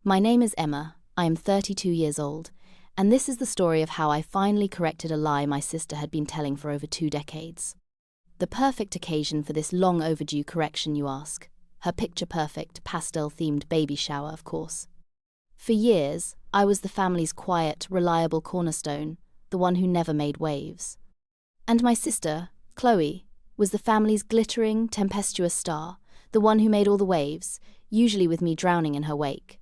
My name is Emma, I am 32 years old, and this is the story of how I finally corrected a lie my sister had been telling for over 2 decades. The perfect occasion for this long-overdue correction, you ask? Her picture-perfect, pastel-themed baby shower, of course. For years, I was the family's quiet, reliable cornerstone, the one who never made waves. And my sister, Chloe, was the family's glittering, tempestuous star, the one who made all the waves, usually with me drowning in her wake.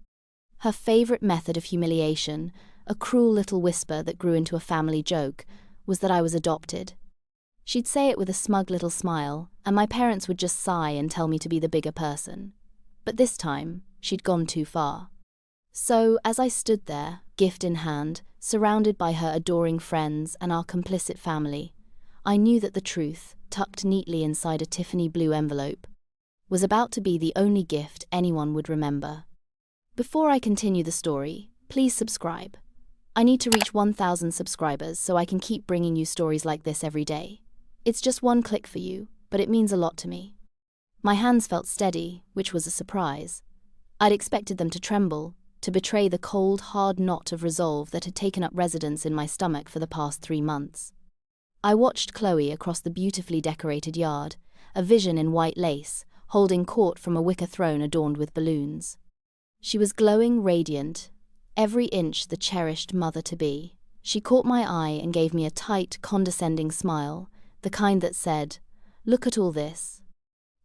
Her favorite method of humiliation, a cruel little whisper that grew into a family joke, was that I was adopted. She'd say it with a smug little smile, and my parents would just sigh and tell me to be the bigger person. But this time, she'd gone too far. So, as I stood there, gift in hand, surrounded by her adoring friends and our complicit family, I knew that the truth, tucked neatly inside a Tiffany blue envelope, was about to be the only gift anyone would remember. Before I continue the story, please subscribe. I need to reach 1,000 subscribers so I can keep bringing you stories like this every day. It's just one click for you, but it means a lot to me. My hands felt steady, which was a surprise. I'd expected them to tremble, to betray the cold, hard knot of resolve that had taken up residence in my stomach for the past 3 months. I watched Chloe across the beautifully decorated yard, a vision in white lace, holding court from a wicker throne adorned with balloons. She was glowing, radiant, every inch the cherished mother-to-be. She caught my eye and gave me a tight, condescending smile, the kind that said, "Look at all this.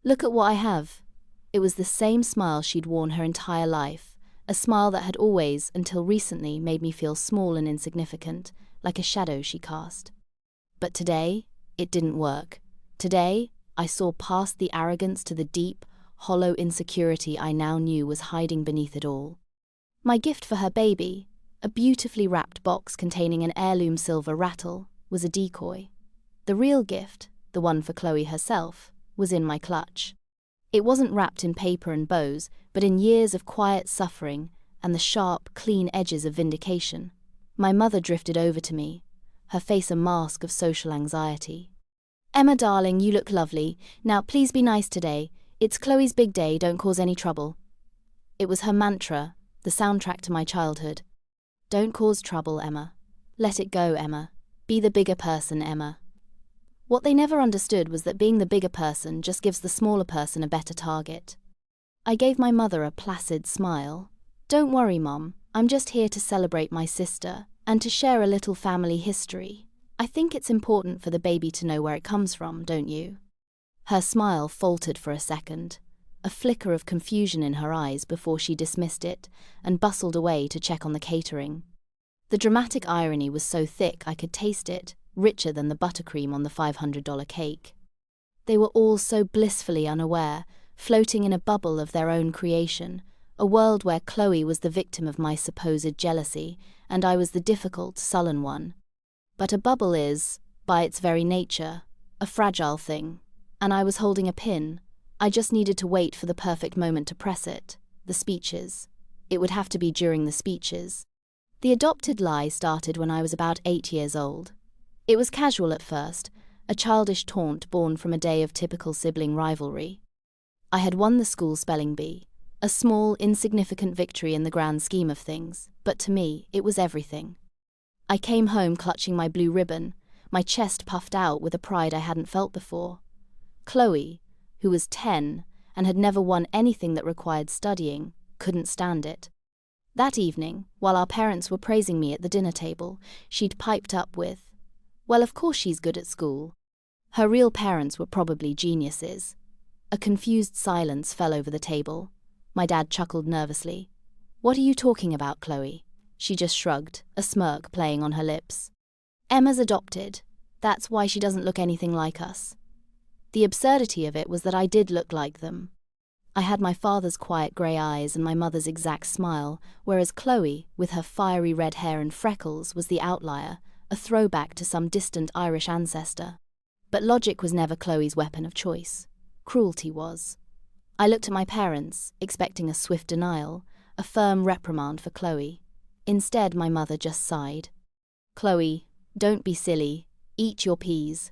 Look at what I have." It was the same smile she'd worn her entire life, a smile that had always, until recently, made me feel small and insignificant, like a shadow she cast. But today, it didn't work. Today, I saw past the arrogance to the deep, hollow insecurity I now knew was hiding beneath it all. My gift for her baby, a beautifully wrapped box containing an heirloom silver rattle, was a decoy. The real gift, the one for Chloe herself, was in my clutch. It wasn't wrapped in paper and bows, but in years of quiet suffering and the sharp, clean edges of vindication. My mother drifted over to me, her face a mask of social anxiety. "Emma, darling, you look lovely. Now please be nice today. It's Chloe's big day, don't cause any trouble." It was her mantra, the soundtrack to my childhood. Don't cause trouble, Emma. Let it go, Emma. Be the bigger person, Emma. What they never understood was that being the bigger person just gives the smaller person a better target. I gave my mother a placid smile. "Don't worry, Mom. I'm just here to celebrate my sister and to share a little family history. I think it's important for the baby to know where it comes from, don't you?" Her smile faltered for a second, a flicker of confusion in her eyes before she dismissed it and bustled away to check on the catering. The dramatic irony was so thick I could taste it, richer than the buttercream on the $500 cake. They were all so blissfully unaware, floating in a bubble of their own creation, a world where Chloe was the victim of my supposed jealousy and I was the difficult, sullen one. But a bubble is, by its very nature, a fragile thing, and I was holding a pin. I just needed to wait for the perfect moment to press it. The speeches. It would have to be during the speeches. The adopted lie started when I was about 8 years old. It was casual at first, a childish taunt born from a day of typical sibling rivalry. I had won the school spelling bee, a small, insignificant victory in the grand scheme of things, but to me, it was everything. I came home clutching my blue ribbon, my chest puffed out with a pride I hadn't felt before. Chloe, who was 10 and had never won anything that required studying, couldn't stand it. That evening, while our parents were praising me at the dinner table, she'd piped up with, "Well, of course she's good at school." Her real parents were probably geniuses. A confused silence fell over the table. My dad chuckled nervously. "What are you talking about, Chloe?" She just shrugged, a smirk playing on her lips. "Emma's adopted. That's why she doesn't look anything like us." The absurdity of it was that I did look like them. I had my father's quiet grey eyes and my mother's exact smile, whereas Chloe, with her fiery red hair and freckles, was the outlier, a throwback to some distant Irish ancestor. But logic was never Chloe's weapon of choice. Cruelty was. I looked at my parents, expecting a swift denial, a firm reprimand for Chloe. Instead, my mother just sighed. "Chloe, don't be silly. Eat your peas."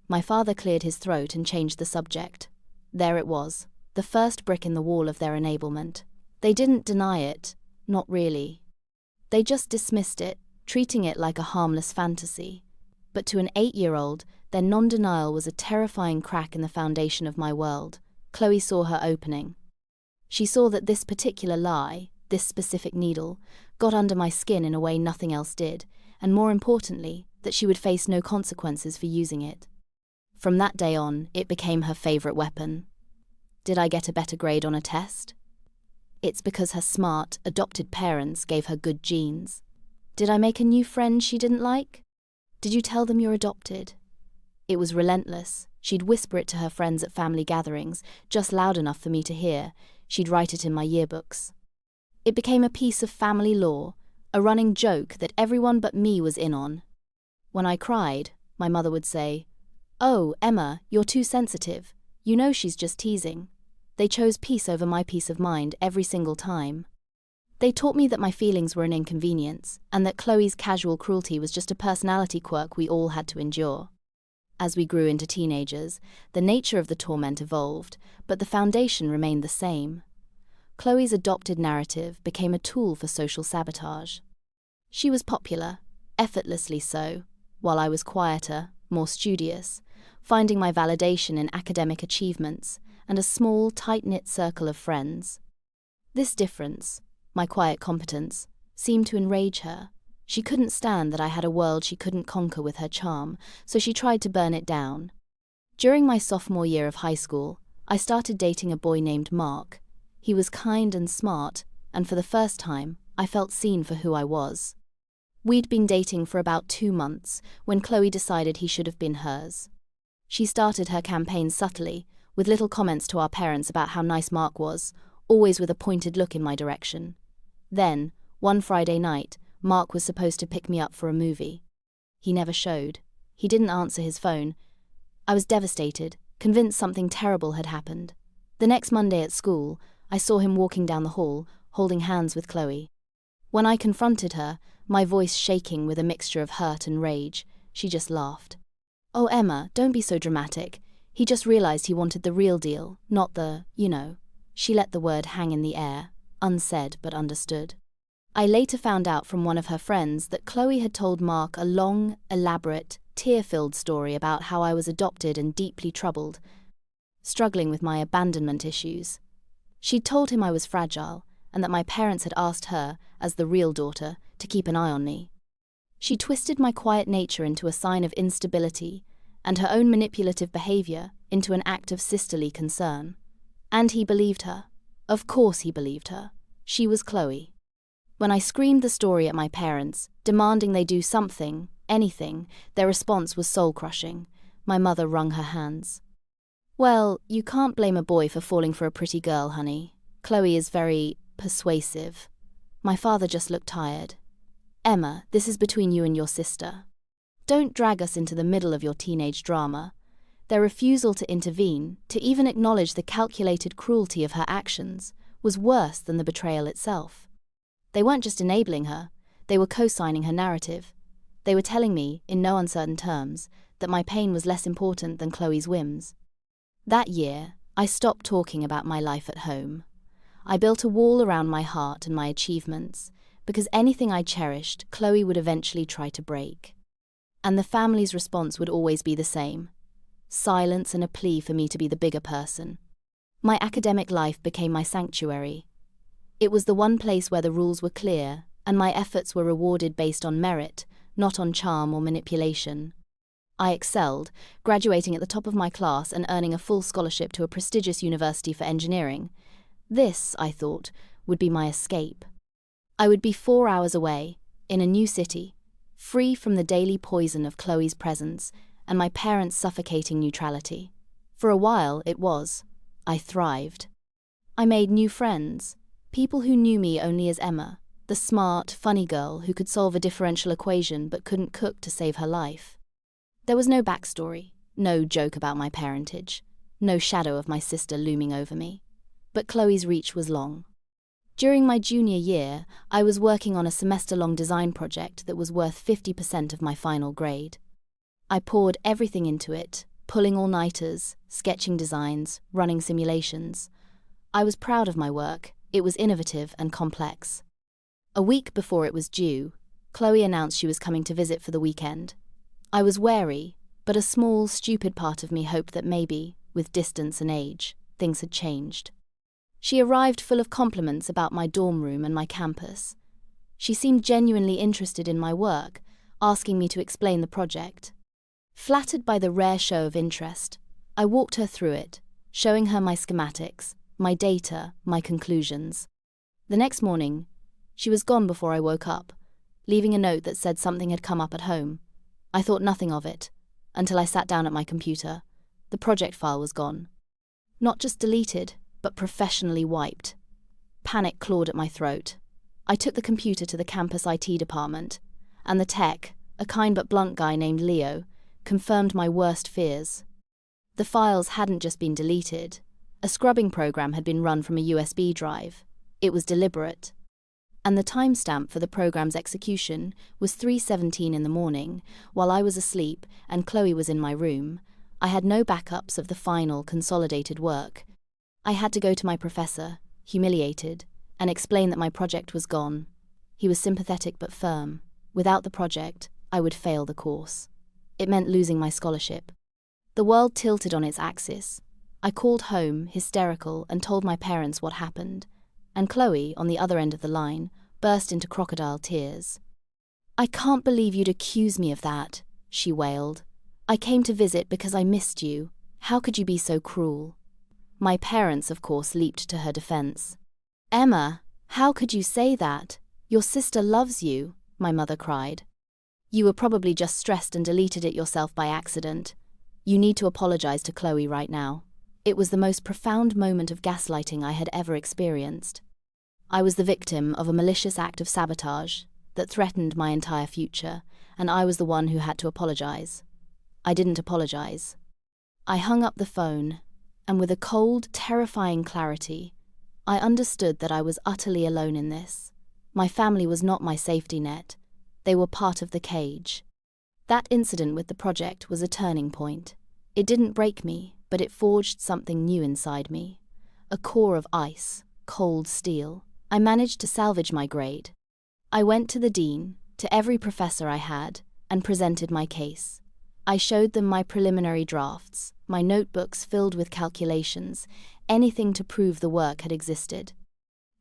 My father cleared his throat and changed the subject. There it was, the first brick in the wall of their enablement. They didn't deny it, Not really. They just dismissed it, treating it like a harmless fantasy. But to an 8-year-old, their non-denial was a terrifying crack in the foundation of my world. Chloe saw her opening. She saw that this particular lie, this specific needle, got under my skin in a way nothing else did, and more importantly, that she would face no consequences for using it. From that day on, it became her favorite weapon. Did I get a better grade on a test? It's because her smart, adopted parents gave her good genes. Did I make a new friend she didn't like? Did you tell them you're adopted? It was relentless. She'd whisper it to her friends at family gatherings, just loud enough for me to hear. She'd write it in my yearbooks. It became a piece of family lore, a running joke that everyone but me was in on. When I cried, my mother would say, "Oh, Emma, you're too sensitive. You know she's just teasing." They chose peace over my peace of mind every single time. They taught me that my feelings were an inconvenience, and that Chloe's casual cruelty was just a personality quirk we all had to endure. As we grew into teenagers, the nature of the torment evolved, but the foundation remained the same. Chloe's adopted narrative became a tool for social sabotage. She was popular, effortlessly so, while I was quieter, more studious, finding my validation in academic achievements and a small, tight-knit circle of friends. This difference, my quiet competence, seemed to enrage her. She couldn't stand that I had a world she couldn't conquer with her charm, so she tried to burn it down. During my sophomore year of high school, I started dating a boy named Mark. He was kind and smart, and for the first time, I felt seen for who I was. We'd been dating for about 2 months when Chloe decided he should have been hers. She started her campaign subtly, with little comments to our parents about how nice Mark was, always with a pointed look in my direction. Then, one Friday night, Mark was supposed to pick me up for a movie. He never showed. He didn't answer his phone. I was devastated, convinced something terrible had happened. The next Monday at school, I saw him walking down the hall, holding hands with Chloe. When I confronted her, my voice shaking with a mixture of hurt and rage, she just laughed. "Oh, Emma, don't be so dramatic. He just realized he wanted the real deal, not the, you know." She let the word hang in the air, unsaid but understood. I later found out from one of her friends that Chloe had told Mark a long, elaborate, tear-filled story about how I was adopted and deeply troubled, struggling with my abandonment issues. She'd told him I was fragile, and that my parents had asked her, as the real daughter, to keep an eye on me. She twisted my quiet nature into a sign of instability, and her own manipulative behavior into an act of sisterly concern. And he believed her. Of course he believed her. She was Chloe. When I screamed the story at my parents, demanding they do something, anything, their response was soul-crushing. My mother wrung her hands. "Well, you can't blame a boy for falling for a pretty girl, honey. Chloe is very persuasive." My father just looked tired. "Emma, this is between you and your sister. Don't drag us into the middle of your teenage drama." Their refusal to intervene, to even acknowledge the calculated cruelty of her actions, was worse than the betrayal itself. They weren't just enabling her, they were co-signing her narrative. They were telling me, in no uncertain terms, that my pain was less important than Chloe's whims. That year, I stopped talking about my life at home. I built a wall around my heart and my achievements, because anything I cherished, Chloe would eventually try to break. And the family's response would always be the same: silence and a plea for me to be the bigger person. My academic life became my sanctuary. It was the one place where the rules were clear, and my efforts were rewarded based on merit, not on charm or manipulation. I excelled, graduating at the top of my class and earning a full scholarship to a prestigious university for engineering. This, I thought, would be my escape. I would be 4 hours away, in a new city, free from the daily poison of Chloe's presence and my parents' suffocating neutrality. For a while, it was. I thrived. I made new friends, people who knew me only as Emma, the smart, funny girl who could solve a differential equation but couldn't cook to save her life. There was no backstory, no joke about my parentage, no shadow of my sister looming over me. But Chloe's reach was long. During my junior year, I was working on a semester-long design project that was worth 50% of my final grade. I poured everything into it, pulling all-nighters, sketching designs, running simulations. I was proud of my work. It was innovative and complex. A week before it was due, Chloe announced she was coming to visit for the weekend. I was wary, but a small, stupid part of me hoped that maybe, with distance and age, things had changed. She arrived full of compliments about my dorm room and my campus. She seemed genuinely interested in my work, asking me to explain the project. Flattered by the rare show of interest, I walked her through it, showing her my schematics, my data, my conclusions. The next morning, she was gone before I woke up, leaving a note that said something had come up at home. I thought nothing of it, until I sat down at my computer. The project file was gone. Not just deleted, but professionally wiped. Panic clawed at my throat. I took the computer to the campus IT department, and the tech, a kind but blunt guy named Leo, confirmed my worst fears. The files hadn't just been deleted. A scrubbing program had been run from a USB drive. It was deliberate. And the timestamp for the program's execution was 3:17 in the morning, while I was asleep and Chloe was in my room. I had no backups of the final, consolidated work. I had to go to my professor, Humiliated, and explain that my project was gone. He was sympathetic but firm. Without the project, I would fail the course. It meant losing my scholarship. The world tilted on its axis. I called home, hysterical, and told my parents what happened. And Chloe, on the other end of the line, burst into crocodile tears. "I can't believe you'd accuse me of that," she wailed. "I came to visit because I missed you. How could you be so cruel?" My parents, of course, leaped to her defense. "Emma, how could you say that? Your sister loves you," my mother cried. "You were probably just stressed and deleted it yourself by accident. You need to apologize to Chloe right now." It was the most profound moment of gaslighting I had ever experienced. I was the victim of a malicious act of sabotage that threatened my entire future, and I was the one who had to apologize. I didn't apologize. I hung up the phone, and with a cold, terrifying clarity, I understood that I was utterly alone in this. My family was not my safety net. They were part of the cage. That incident with the project was a turning point. It didn't break me, but it forged something new inside me. A core of ice, cold steel. I managed to salvage my grade. I went to the dean, to every professor I had, and presented my case. I showed them my preliminary drafts, my notebooks filled with calculations, anything to prove the work had existed.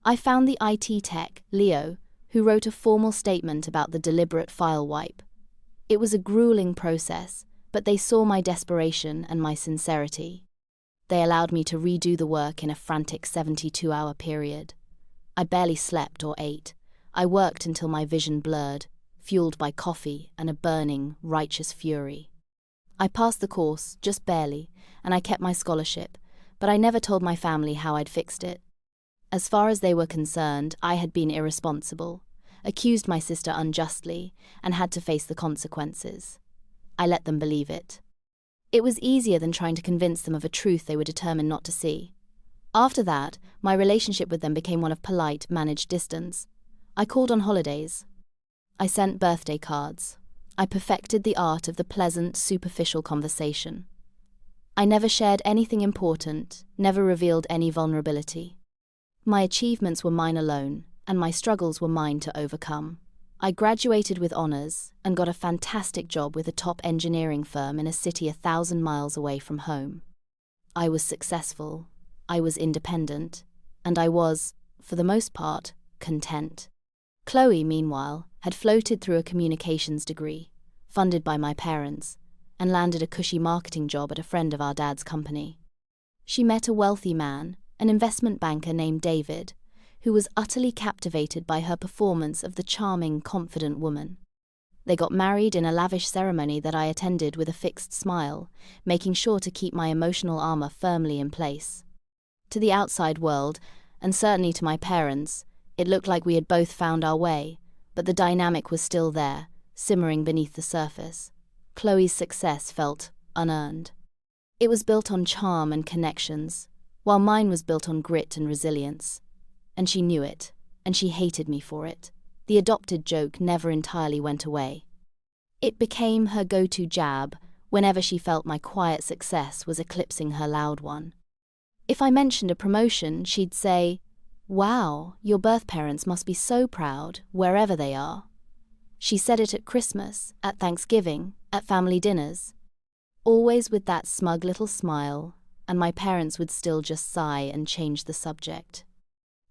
I found the IT tech, Leo, who wrote a formal statement about the deliberate file wipe. It was a grueling process, but they saw my desperation and my sincerity. They allowed me to redo the work in a frantic 72-hour period. I barely slept or ate. I worked until my vision blurred, fueled by coffee and a burning, righteous fury. I passed the course, just barely, and I kept my scholarship, but I never told my family how I'd fixed it. As far as they were concerned, I had been irresponsible, accused my sister unjustly, and had to face the consequences. I let them believe it. It was easier than trying to convince them of a truth they were determined not to see. After that, my relationship with them became one of polite, managed distance. I called on holidays. I sent birthday cards. I perfected the art of the pleasant, superficial conversation. I never shared anything important, never revealed any vulnerability. My achievements were mine alone, and my struggles were mine to overcome. I graduated with honors and got a fantastic job with a top engineering firm in a city 1,000 miles away from home. I was successful, I was independent, and I was, for the most part, content. Chloe, meanwhile, had floated through a communications degree, funded by my parents, and landed a cushy marketing job at a friend of our dad's company. She met a wealthy man, an investment banker named David, who was utterly captivated by her performance of the charming, confident woman. They got married in a lavish ceremony that I attended with a fixed smile, making sure to keep my emotional armor firmly in place. To the outside world, and certainly to my parents, it looked like we had both found our way, but the dynamic was still there, simmering beneath the surface. Chloe's success felt unearned. It was built on charm and connections, while mine was built on grit and resilience. And she knew it, and she hated me for it. The adopted joke never entirely went away. It became her go-to jab whenever she felt my quiet success was eclipsing her loud one. If I mentioned a promotion, she'd say, Wow, your birth parents must be so proud, wherever they are. She said it at Christmas, at Thanksgiving, at family dinners. Always with that smug little smile, and my parents would still just sigh and change the subject.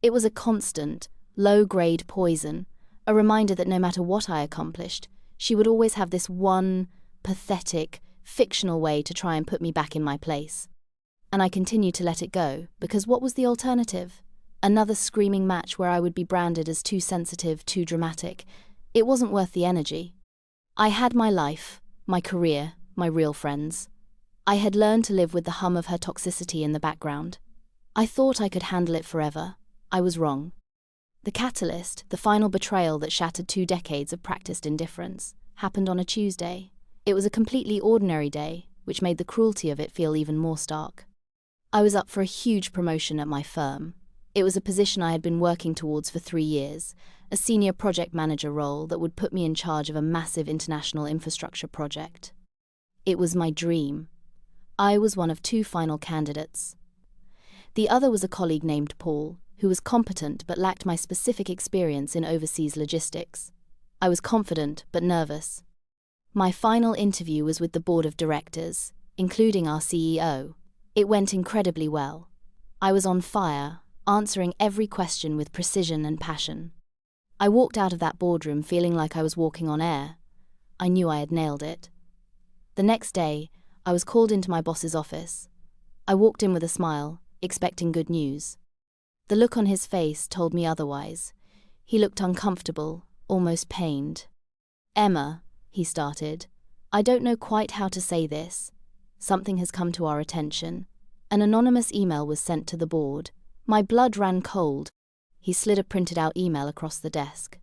It was a constant, low-grade poison, a reminder that no matter what I accomplished, she would always have this one, pathetic, fictional way to try and put me back in my place. And I continued to let it go, because what was the alternative? Another screaming match where I would be branded as too sensitive, too dramatic. It wasn't worth the energy. I had my life, my career, my real friends. I had learned to live with the hum of her toxicity in the background. I thought I could handle it forever. I was wrong. The catalyst, the final betrayal that shattered 2 decades of practiced indifference, happened on a Tuesday. It was a completely ordinary day, which made the cruelty of it feel even more stark. I was up for a huge promotion at my firm. It was a position I had been working towards for 3 years, a senior project manager role that would put me in charge of a massive international infrastructure project. It was my dream. I was one of 2 final candidates. The other was a colleague named Paul, who was competent but lacked my specific experience in overseas logistics. I was confident but nervous. My final interview was with the board of directors, including our CEO. It went incredibly well. I was on fire, answering every question with precision and passion. I walked out of that boardroom feeling like I was walking on air. I knew I had nailed it. The next day, I was called into my boss's office. I walked in with a smile, expecting good news. The look on his face told me otherwise. He looked uncomfortable, almost pained. "Emma," he started, "I don't know quite how to say this. Something has come to our attention. An anonymous email was sent to the board. My blood ran cold." He slid a printed out email across the desk.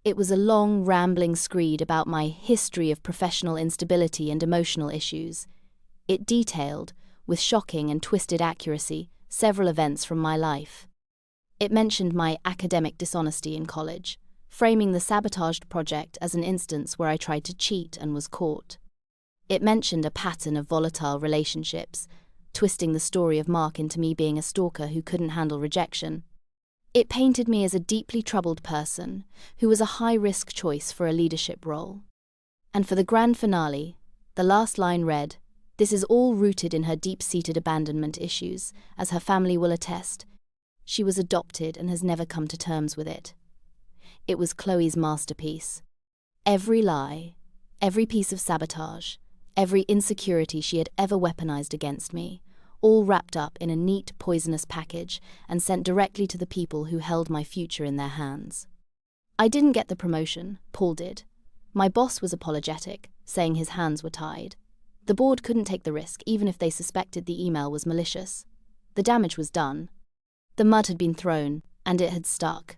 It was a long, rambling screed about my history of professional instability and emotional issues. It detailed, with shocking and twisted accuracy, several events from my life. It mentioned my academic dishonesty in college, framing the sabotaged project as an instance where I tried to cheat and was caught. It mentioned a pattern of volatile relationships, twisting the story of Mark into me being a stalker who couldn't handle rejection. It painted me as a deeply troubled person who was a high-risk choice for a leadership role. And for the grand finale, the last line read, "This is all rooted in her deep-seated abandonment issues, as her family will attest. She was adopted and has never come to terms with it." It was Chloe's masterpiece. Every lie, every piece of sabotage, every insecurity she had ever weaponized against me, all wrapped up in a neat, poisonous package and sent directly to the people who held my future in their hands. I didn't get the promotion, Paul did. My boss was apologetic, saying his hands were tied. The board couldn't take the risk, even if they suspected the email was malicious. The damage was done. The mud had been thrown, and it had stuck.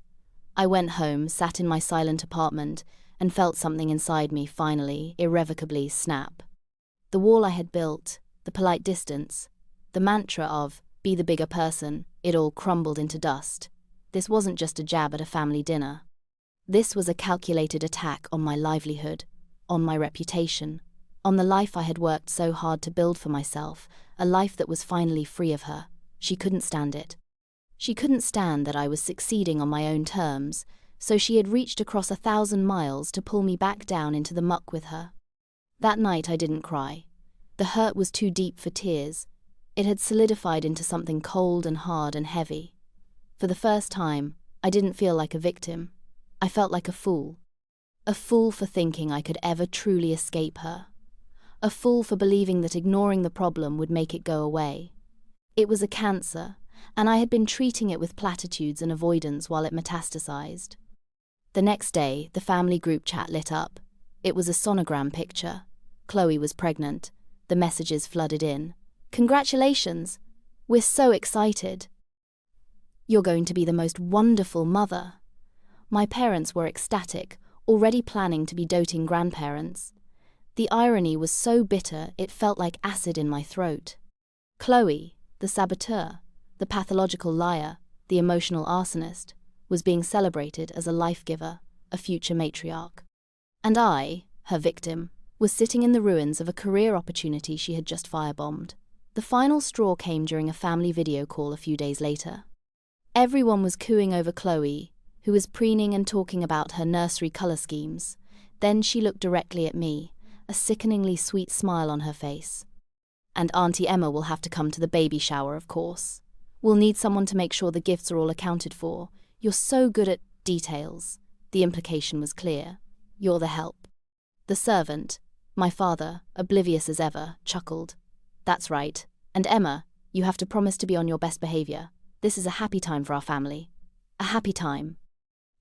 I went home, sat in my silent apartment, and felt something inside me finally, irrevocably snap. The wall I had built, the polite distance, the mantra of, "be the bigger person," it all crumbled into dust. This wasn't just a jab at a family dinner. This was a calculated attack on my livelihood, on my reputation, on the life I had worked so hard to build for myself, a life that was finally free of her. She couldn't stand it. She couldn't stand that I was succeeding on my own terms, so she had reached across 1,000 miles to pull me back down into the muck with her. That night I didn't cry. The hurt was too deep for tears. It had solidified into something cold and hard and heavy. For the first time, I didn't feel like a victim. I felt like a fool. A fool for thinking I could ever truly escape her. A fool for believing that ignoring the problem would make it go away. It was a cancer, and I had been treating it with platitudes and avoidance while it metastasized. The next day, the family group chat lit up. It was a sonogram picture. Chloe was pregnant. The messages flooded in. "Congratulations! We're so excited. You're going to be the most wonderful mother." My parents were ecstatic, already planning to be doting grandparents. The irony was so bitter it felt like acid in my throat. Chloe, the saboteur, the pathological liar, the emotional arsonist, was being celebrated as a life-giver, a future matriarch. And I, her victim, was sitting in the ruins of a career opportunity she had just firebombed. The final straw came during a family video call a few days later. Everyone was cooing over Chloe, who was preening and talking about her nursery color schemes. Then she looked directly at me, a sickeningly sweet smile on her face. "And Auntie Emma will have to come to the baby shower, of course. We'll need someone to make sure the gifts are all accounted for. You're so good at details." The implication was clear. "You're the help." The servant, my father, oblivious as ever, chuckled. "That's right. And Emma, you have to promise to be on your best behavior. This is a happy time for our family." A happy time.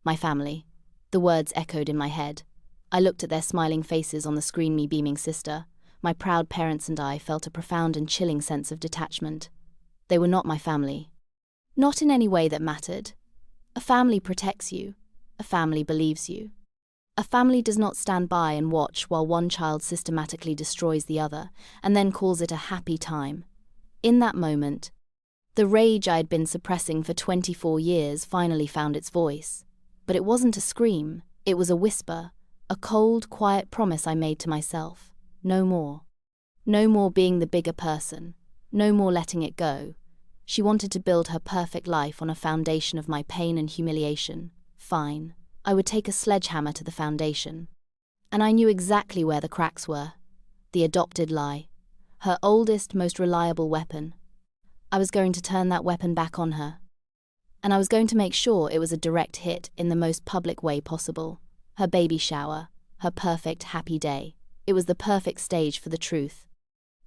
My family. The words echoed in my head. I looked at their smiling faces on the screen, me beaming sister. My proud parents and I felt a profound and chilling sense of detachment. They were not my family. Not in any way that mattered. A family protects you. A family believes you. A family does not stand by and watch while one child systematically destroys the other and then calls it a happy time. In that moment, the rage I had been suppressing for 24 years finally found its voice. But it wasn't a scream, it was a whisper, a cold, quiet promise I made to myself. No more. No more being the bigger person. No more letting it go. She wanted to build her perfect life on a foundation of my pain and humiliation. Fine. I would take a sledgehammer to the foundation. And I knew exactly where the cracks were. The adopted lie. Her oldest, most reliable weapon. I was going to turn that weapon back on her. And I was going to make sure it was a direct hit in the most public way possible. Her baby shower. Her perfect, happy day. It was the perfect stage for the truth.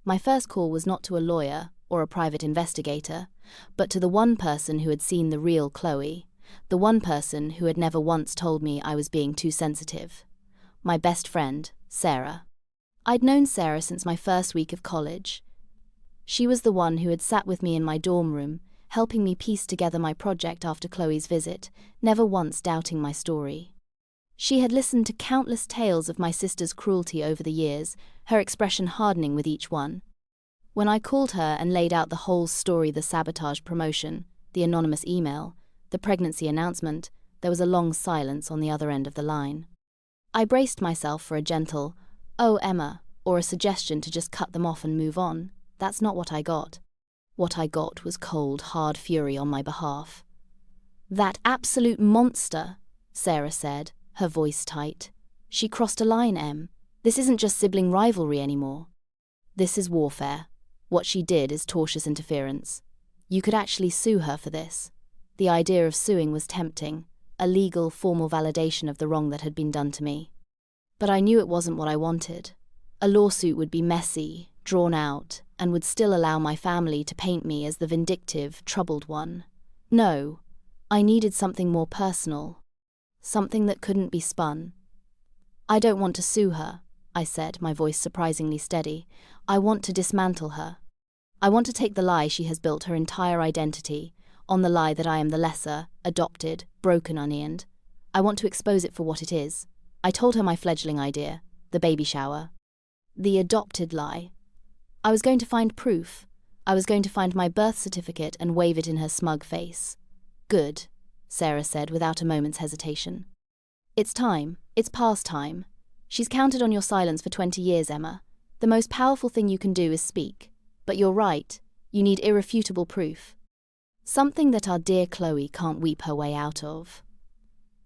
My first call was not to a lawyer or a private investigator, but to the one person who had seen the real Chloe, the one person who had never once told me I was being too sensitive. My best friend, Sarah. I'd known Sarah since my first week of college. She was the one who had sat with me in my dorm room, helping me piece together my project after Chloe's visit, never once doubting my story. She had listened to countless tales of my sister's cruelty over the years, her expression hardening with each one. When I called her and laid out the whole story, the sabotage promotion, the anonymous email, the pregnancy announcement, there was a long silence on the other end of the line. I braced myself for a gentle, "Oh, Emma," or a suggestion to just cut them off and move on. That's not what I got. What I got was cold, hard fury on my behalf. "That absolute monster," Sarah said, her voice tight. "She crossed a line, Em. This isn't just sibling rivalry anymore. This is warfare. What she did is tortious interference. You could actually sue her for this." The idea of suing was tempting, a legal, formal validation of the wrong that had been done to me. But I knew it wasn't what I wanted. A lawsuit would be messy, drawn out, and would still allow my family to paint me as the vindictive, troubled one. No, I needed something more personal. Something that couldn't be spun. "I don't want to sue her," I said, my voice surprisingly steady. "I want to dismantle her. I want to take the lie she has built her entire identity on, the lie that I am the lesser, adopted, broken onion. I want to expose it for what it is." I told her my fledgling idea, the baby shower. The adopted lie. I was going to find proof. I was going to find my birth certificate and wave it in her smug face. "Good," Sarah said without a moment's hesitation. "It's time. It's past time. She's counted on your silence for 20 years, Emma. The most powerful thing you can do is speak. But you're right. You need irrefutable proof. Something that our dear Chloe can't weep her way out of."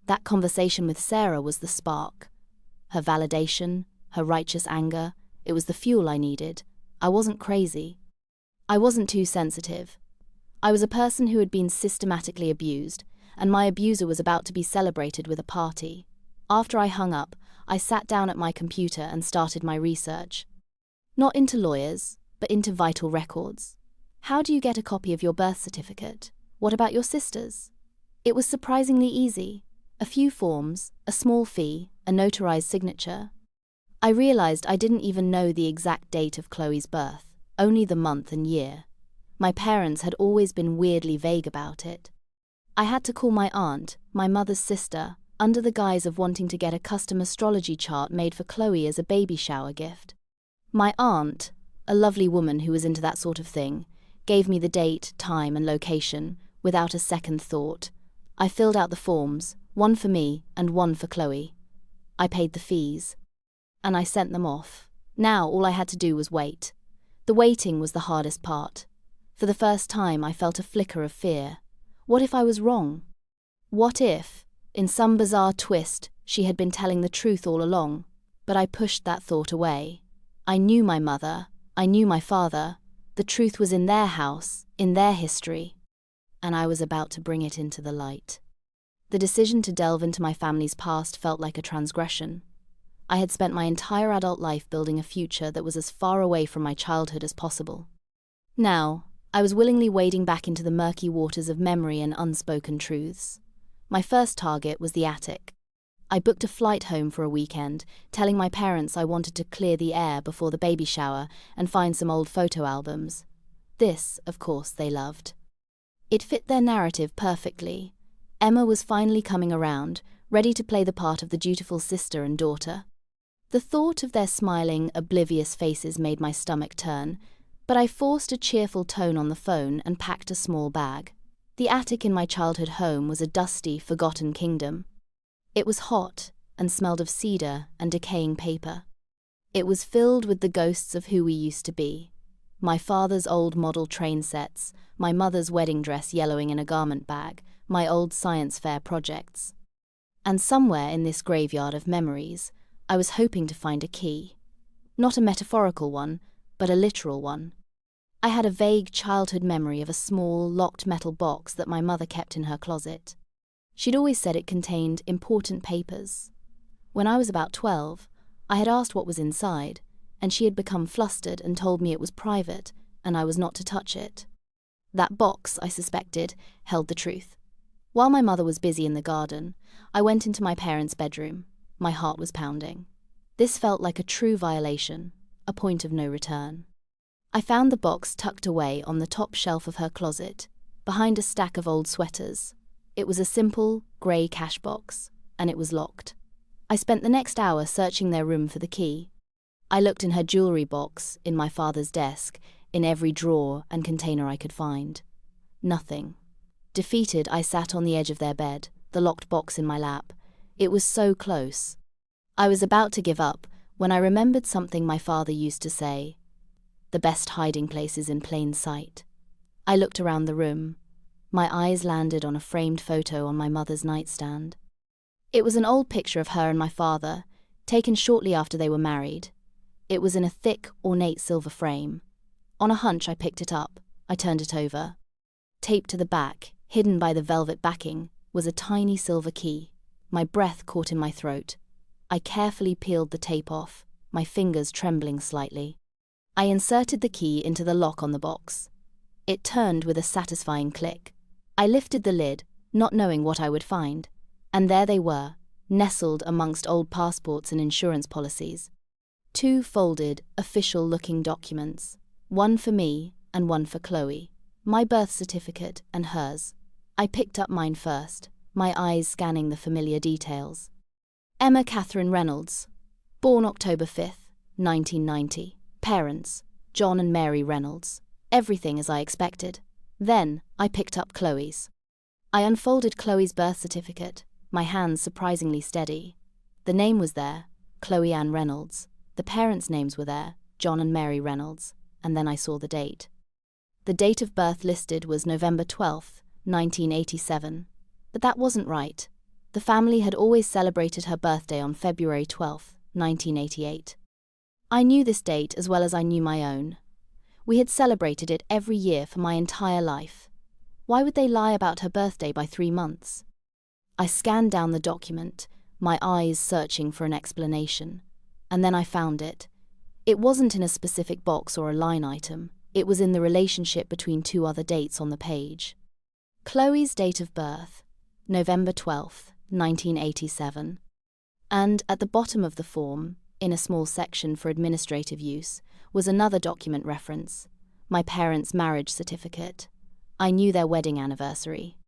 That conversation with Sarah was the spark. Her validation, her righteous anger, it was the fuel I needed. I wasn't crazy. I wasn't too sensitive. I was a person who had been systematically abused, and my abuser was about to be celebrated with a party. After I hung up, I sat down at my computer and started my research. Not into lawyers, but into vital records. How do you get a copy of your birth certificate? What about your sister's? It was surprisingly easy. A few forms, a small fee, a notarized signature. I realized I didn't even know the exact date of Chloe's birth, only the month and year. My parents had always been weirdly vague about it. I had to call my aunt, my mother's sister, under the guise of wanting to get a custom astrology chart made for Chloe as a baby shower gift. My aunt, a lovely woman who was into that sort of thing, gave me the date, time, and location, without a second thought. I filled out the forms, one for me and one for Chloe. I paid the fees. And I sent them off. Now all I had to do was wait. The waiting was the hardest part. For the first time I felt a flicker of fear. What if I was wrong? What if, in some bizarre twist, she had been telling the truth all along? But I pushed that thought away. I knew my mother. I knew my father. The truth was in their house, in their history, and I was about to bring it into the light. The decision to delve into my family's past felt like a transgression. I had spent my entire adult life building a future that was as far away from my childhood as possible. Now, I was willingly wading back into the murky waters of memory and unspoken truths. My first target was the attic. I booked a flight home for a weekend, telling my parents I wanted to clear the air before the baby shower and find some old photo albums. This, of course, they loved. It fit their narrative perfectly. Emma was finally coming around, ready to play the part of the dutiful sister and daughter. The thought of their smiling, oblivious faces made my stomach turn, but I forced a cheerful tone on the phone and packed a small bag. The attic in my childhood home was a dusty, forgotten kingdom. It was hot and smelled of cedar and decaying paper. It was filled with the ghosts of who we used to be. My father's old model train sets, my mother's wedding dress yellowing in a garment bag, my old science fair projects. And somewhere in this graveyard of memories, I was hoping to find a key. Not a metaphorical one, but a literal one. I had a vague childhood memory of a small, locked metal box that my mother kept in her closet. She'd always said it contained important papers. When I was about 12, I had asked what was inside, and she had become flustered and told me it was private and I was not to touch it. That box, I suspected, held the truth. While my mother was busy in the garden, I went into my parents' bedroom. My heart was pounding. This felt like a true violation, a point of no return. I found the box tucked away on the top shelf of her closet, behind a stack of old sweaters. It was a simple, grey cash box, and it was locked. I spent the next hour searching their room for the key. I looked in her jewellery box, in my father's desk, in every drawer and container I could find. Nothing. Defeated, I sat on the edge of their bed, the locked box in my lap. It was so close. I was about to give up when I remembered something my father used to say. The best hiding place is in plain sight. I looked around the room. My eyes landed on a framed photo on my mother's nightstand. It was an old picture of her and my father, taken shortly after they were married. It was in a thick, ornate silver frame. On a hunch, I picked it up. I turned it over. Taped to the back, hidden by the velvet backing, was a tiny silver key. My breath caught in my throat. I carefully peeled the tape off, my fingers trembling slightly. I inserted the key into the lock on the box. It turned with a satisfying click. I lifted the lid, not knowing what I would find, and there they were, nestled amongst old passports and insurance policies. 2 folded, official-looking documents, one for me and one for Chloe, my birth certificate and hers. I picked up mine first, my eyes scanning the familiar details. Emma Catherine Reynolds, born October 5th, 1990. Parents, John and Mary Reynolds. Everything as I expected. Then, I picked up Chloe's. I unfolded Chloe's birth certificate, my hands surprisingly steady. The name was there, Chloe Ann Reynolds. The parents' names were there, John and Mary Reynolds, and then I saw the date. The date of birth listed was November 12th, 1987. But that wasn't right. The family had always celebrated her birthday on February 12th, 1988. I knew this date as well as I knew my own. We had celebrated it every year for my entire life. Why would they lie about her birthday by 3 months? I scanned down the document, my eyes searching for an explanation. And then I found it. It wasn't in a specific box or a line item. It was in the relationship between 2 other dates on the page. Chloe's date of birth, November 12th, 1987. And at the bottom of the form, in a small section for administrative use, was another document reference, my parents' marriage certificate. I knew their wedding anniversary.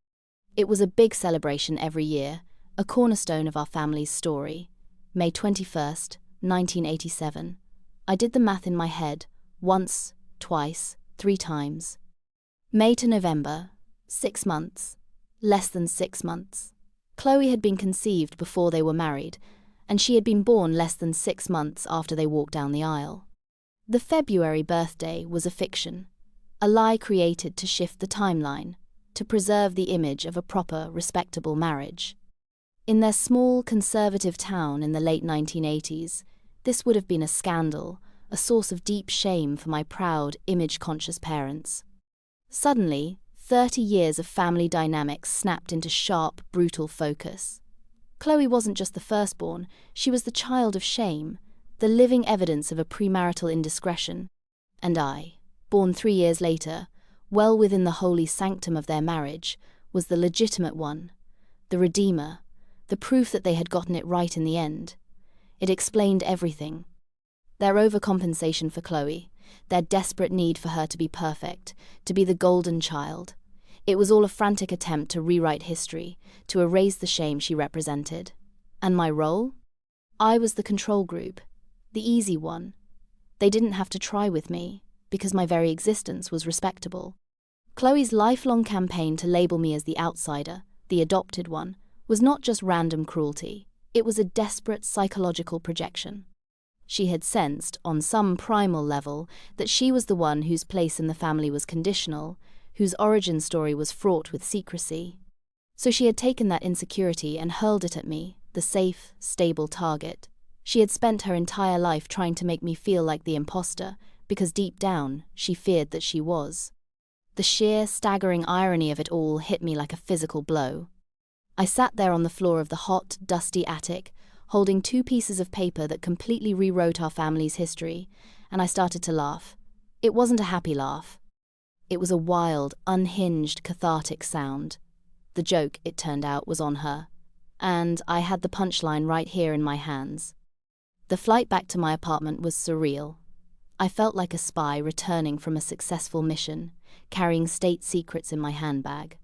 It was a big celebration every year, a cornerstone of our family's story. May 21st, 1987. I did the math in my head, once, twice, 3 times. May to November, 6 months. Less than 6 months. Chloe had been conceived before they were married, and she had been born less than 6 months after they walked down the aisle. The February birthday was a fiction, a lie created to shift the timeline. to preserve the image of a proper, respectable marriage. In their small, conservative town in the late 1980s, this would have been a scandal, a source of deep shame for my proud, image-conscious parents. Suddenly, 30 years of family dynamics snapped into sharp, brutal focus. Chloe wasn't just the firstborn, she was the child of shame, the living evidence of a premarital indiscretion. And I, born 3 years later, well within the holy sanctum of their marriage, was the legitimate one, the redeemer, the proof that they had gotten it right in the end. It explained everything. Their overcompensation for Chloe, their desperate need for her to be perfect, to be the golden child. It was all a frantic attempt to rewrite history, to erase the shame she represented. And my role? I was the control group, the easy one. They didn't have to try with me, because my very existence was respectable. Chloe's lifelong campaign to label me as the outsider, the adopted one, was not just random cruelty. It was a desperate psychological projection. She had sensed, on some primal level, that she was the one whose place in the family was conditional, whose origin story was fraught with secrecy. So she had taken that insecurity and hurled it at me, the safe, stable target. She had spent her entire life trying to make me feel like the imposter, because deep down, she feared that she was. The sheer, staggering irony of it all hit me like a physical blow. I sat there on the floor of the hot, dusty attic, holding 2 pieces of paper that completely rewrote our family's history, and I started to laugh. It wasn't a happy laugh. It was a wild, unhinged, cathartic sound. The joke, it turned out, was on her, and I had the punchline right here in my hands. The flight back to my apartment was surreal. I felt like a spy returning from a successful mission, carrying state secrets in my handbag.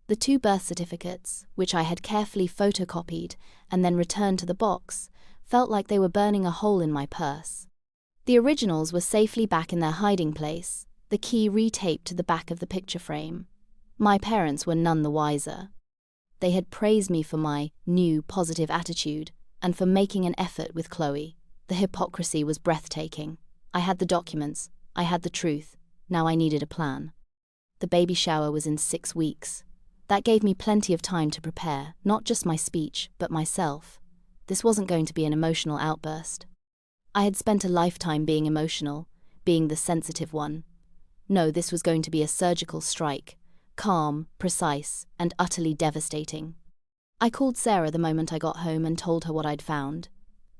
The 2 birth certificates, which I had carefully photocopied and then returned to the box, felt like they were burning a hole in my purse. The originals were safely back in their hiding place, the key retaped to the back of the picture frame. My parents were none the wiser. They had praised me for my new, positive attitude and for making an effort with Chloe. The hypocrisy was breathtaking. I had the documents, I had the truth, now I needed a plan. The baby shower was in 6 weeks. That gave me plenty of time to prepare, not just my speech, but myself. This wasn't going to be an emotional outburst. I had spent a lifetime being emotional, being the sensitive one. No, this was going to be a surgical strike, calm, precise, and utterly devastating. I called Sarah the moment I got home and told her what I'd found.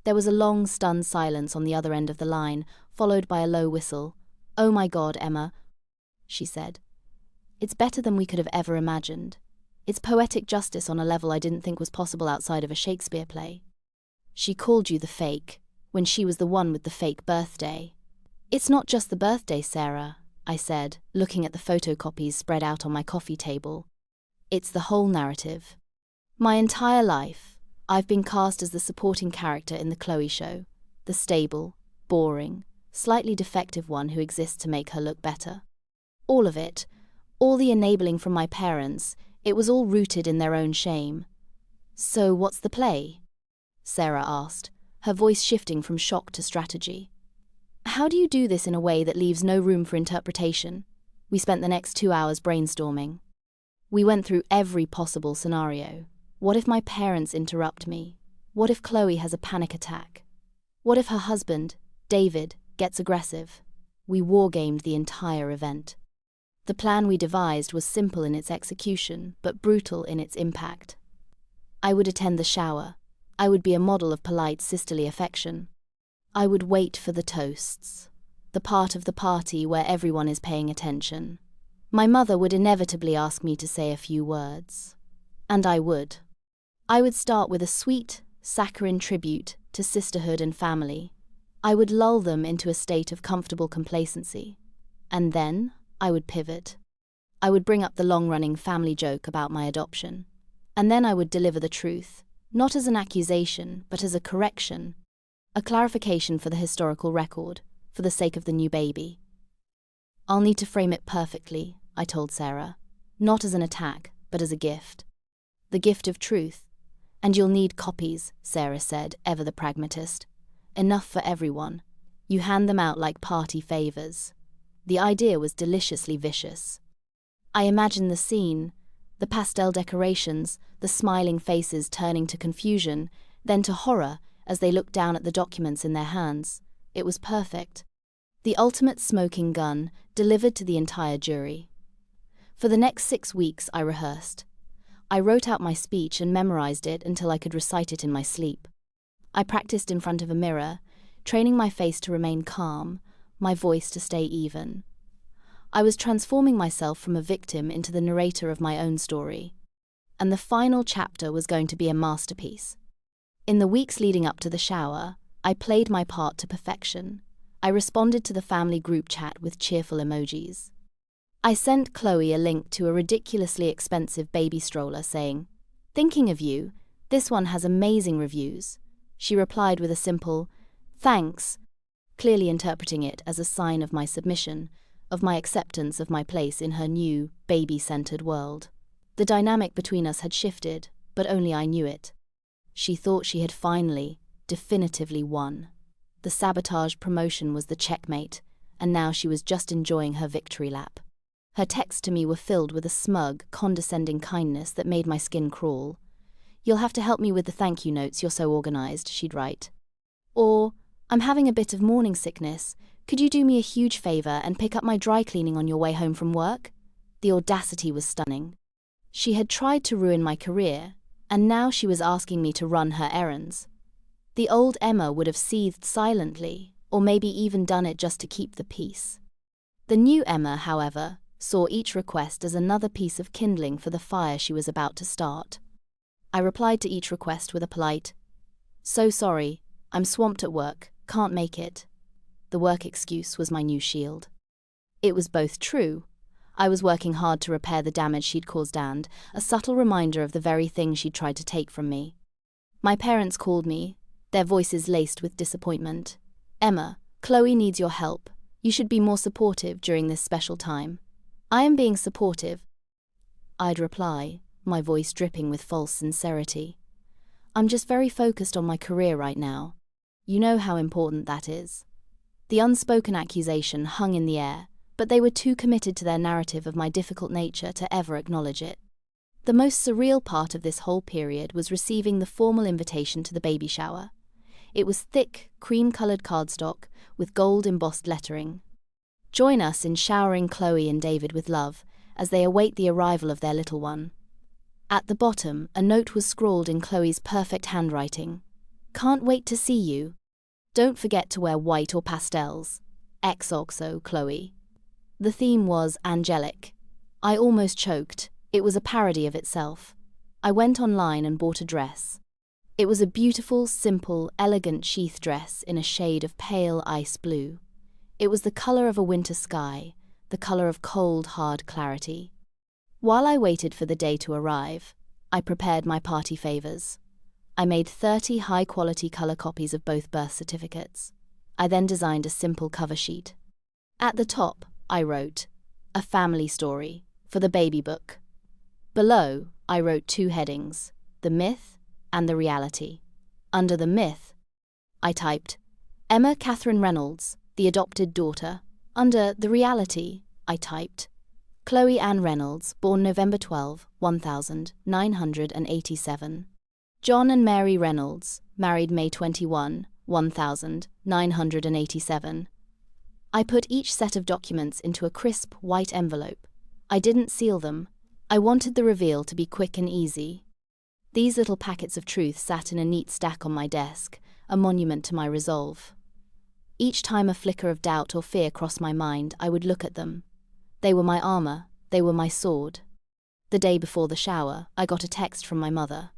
There was a long, stunned silence on the other end of the line, followed by a low whistle. "Oh my God, Emma," she said. "It's better than we could have ever imagined. It's poetic justice on a level I didn't think was possible outside of a Shakespeare play." "She called you the fake, when she was the one with the fake birthday." "It's not just the birthday, Sarah," I said, looking at the photocopies spread out on my coffee table. "It's the whole narrative. My entire life, I've been cast as the supporting character in the Chloe show, the stable, boring, slightly defective one who exists to make her look better. All of it, all the enabling from my parents, it was all rooted in their own shame." "So what's the play?" Sarah asked, her voice shifting from shock to strategy. "How do you do this in a way that leaves no room for interpretation?" We spent the next 2 hours brainstorming. We went through every possible scenario. What if my parents interrupt me? What if Chloe has a panic attack? What if her husband, David, gets aggressive? We wargamed the entire event. The plan we devised was simple in its execution, but brutal in its impact. I would attend the shower. I would be a model of polite sisterly affection. I would wait for the toasts, the part of the party where everyone is paying attention. My mother would inevitably ask me to say a few words. And I would. I would start with a sweet, saccharine tribute to sisterhood and family. I would lull them into a state of comfortable complacency. And then I would pivot. I would bring up the long-running family joke about my adoption. And then I would deliver the truth, not as an accusation, but as a correction, a clarification for the historical record, for the sake of the new baby. "I'll need to frame it perfectly," I told Sarah, "not as an attack, but as a gift. The gift of truth. And you'll need copies," Sarah said, ever the pragmatist. "Enough for everyone. You hand them out like party favors." The idea was deliciously vicious. I imagined the scene, the pastel decorations, the smiling faces turning to confusion, then to horror as they looked down at the documents in their hands. It was perfect. The ultimate smoking gun, delivered to the entire jury. For the next 6 weeks, I rehearsed. I wrote out my speech and memorized it until I could recite it in my sleep. I practiced in front of a mirror, training my face to remain calm, my voice to stay even. I was transforming myself from a victim into the narrator of my own story. And the final chapter was going to be a masterpiece. In the weeks leading up to the shower, I played my part to perfection. I responded to the family group chat with cheerful emojis. I sent Chloe a link to a ridiculously expensive baby stroller saying, "Thinking of you, this one has amazing reviews." She replied with a simple, "Thanks," clearly interpreting it as a sign of my submission, of my acceptance of my place in her new, baby-centered world. The dynamic between us had shifted, but only I knew it. She thought she had finally, definitively won. The sabotage promotion was the checkmate, and now she was just enjoying her victory lap. Her texts to me were filled with a smug, condescending kindness that made my skin crawl. "You'll have to help me with the thank you notes, you're so organized," she'd write. Or, "I'm having a bit of morning sickness. Could you do me a huge favor and pick up my dry cleaning on your way home from work?" The audacity was stunning. She had tried to ruin my career, and now she was asking me to run her errands. The old Emma would have seethed silently, or maybe even done it just to keep the peace. The new Emma, however, saw each request as another piece of kindling for the fire she was about to start. I replied to each request with a polite, "So sorry, I'm swamped at work, can't make it." The work excuse was my new shield. It was both true. I was working hard to repair the damage she'd caused and a subtle reminder of the very thing she'd tried to take from me. My parents called me, their voices laced with disappointment. "Emma, Chloe needs your help. You should be more supportive during this special time." "I am being supportive," I'd reply, my voice dripping with false sincerity. "I'm just very focused on my career right now. You know how important that is." The unspoken accusation hung in the air, but they were too committed to their narrative of my difficult nature to ever acknowledge it. The most surreal part of this whole period was receiving the formal invitation to the baby shower. It was thick, cream-colored cardstock with gold-embossed lettering. "Join us in showering Chloe and David with love as they await the arrival of their little one." At the bottom, a note was scrawled in Chloe's perfect handwriting. "Can't wait to see you. Don't forget to wear white or pastels. XOXO, Chloe." The theme was angelic. I almost choked. It was a parody of itself. I went online and bought a dress. It was a beautiful, simple, elegant sheath dress in a shade of pale ice blue. It was the color of a winter sky, the color of cold, hard clarity. While I waited for the day to arrive, I prepared my party favors. I made 30 high-quality color copies of both birth certificates. I then designed a simple cover sheet. At the top, I wrote, "A family story," for the baby book. Below, I wrote 2 headings, "The myth" and "The reality." Under the myth, I typed, "Emma Catherine Reynolds, the adopted daughter." Under "The reality," I typed, "Chloe Ann Reynolds, born November 12, 1987. John and Mary Reynolds, married May 21, 1987. I put each set of documents into a crisp, white envelope. I didn't seal them. I wanted the reveal to be quick and easy. These little packets of truth sat in a neat stack on my desk, a monument to my resolve. Each time a flicker of doubt or fear crossed my mind, I would look at them. They were my armor. They were my sword. The day before the shower, I got a text from my mother.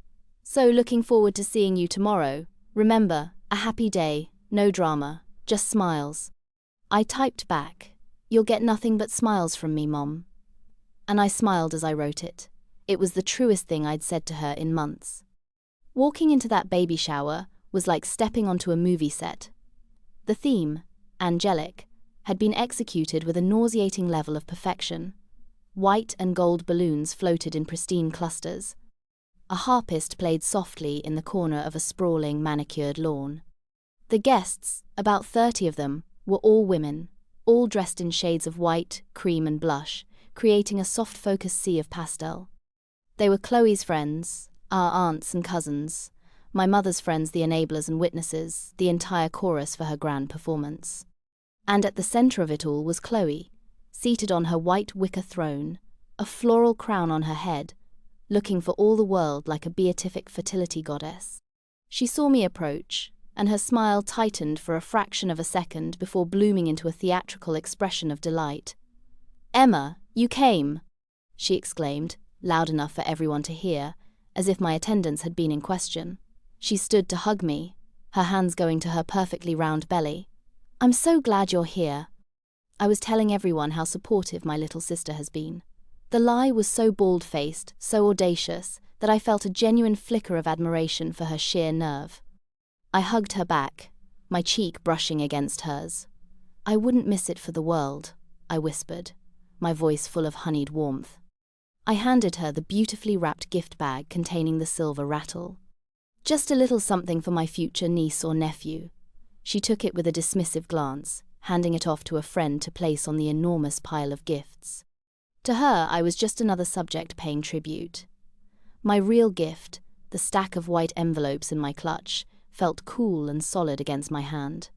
"So looking forward to seeing you tomorrow. Remember, a happy day, no drama, just smiles." I typed back, "You'll get nothing but smiles from me, Mom." And I smiled as I wrote it. It was the truest thing I'd said to her in months. Walking into that baby shower was like stepping onto a movie set. The theme, angelic, had been executed with a nauseating level of perfection. White and gold balloons floated in pristine clusters. A harpist played softly in the corner of a sprawling, manicured lawn. The guests, about 30 of them, were all women, all dressed in shades of white, cream and blush, creating a soft-focused sea of pastel. They were Chloe's friends, our aunts and cousins, my mother's friends, the enablers and witnesses, the entire chorus for her grand performance. And at the center of it all was Chloe, seated on her white wicker throne, a floral crown on her head, looking for all the world like a beatific fertility goddess. She saw me approach, and her smile tightened for a fraction of a second before blooming into a theatrical expression of delight. "Emma, you came!" she exclaimed, loud enough for everyone to hear, as if my attendance had been in question. She stood to hug me, her hands going to her perfectly round belly. "I'm so glad you're here." I was telling everyone how supportive my little sister has been. The lie was so bald-faced, so audacious, that I felt a genuine flicker of admiration for her sheer nerve. I hugged her back, my cheek brushing against hers. "I wouldn't miss it for the world," I whispered, my voice full of honeyed warmth. I handed her the beautifully wrapped gift bag containing the silver rattle. "Just a little something for my future niece or nephew." She took it with a dismissive glance, handing it off to a friend to place on the enormous pile of gifts. To her, I was just another subject paying tribute. My real gift, the stack of white envelopes in my clutch, felt cool and solid against my hand.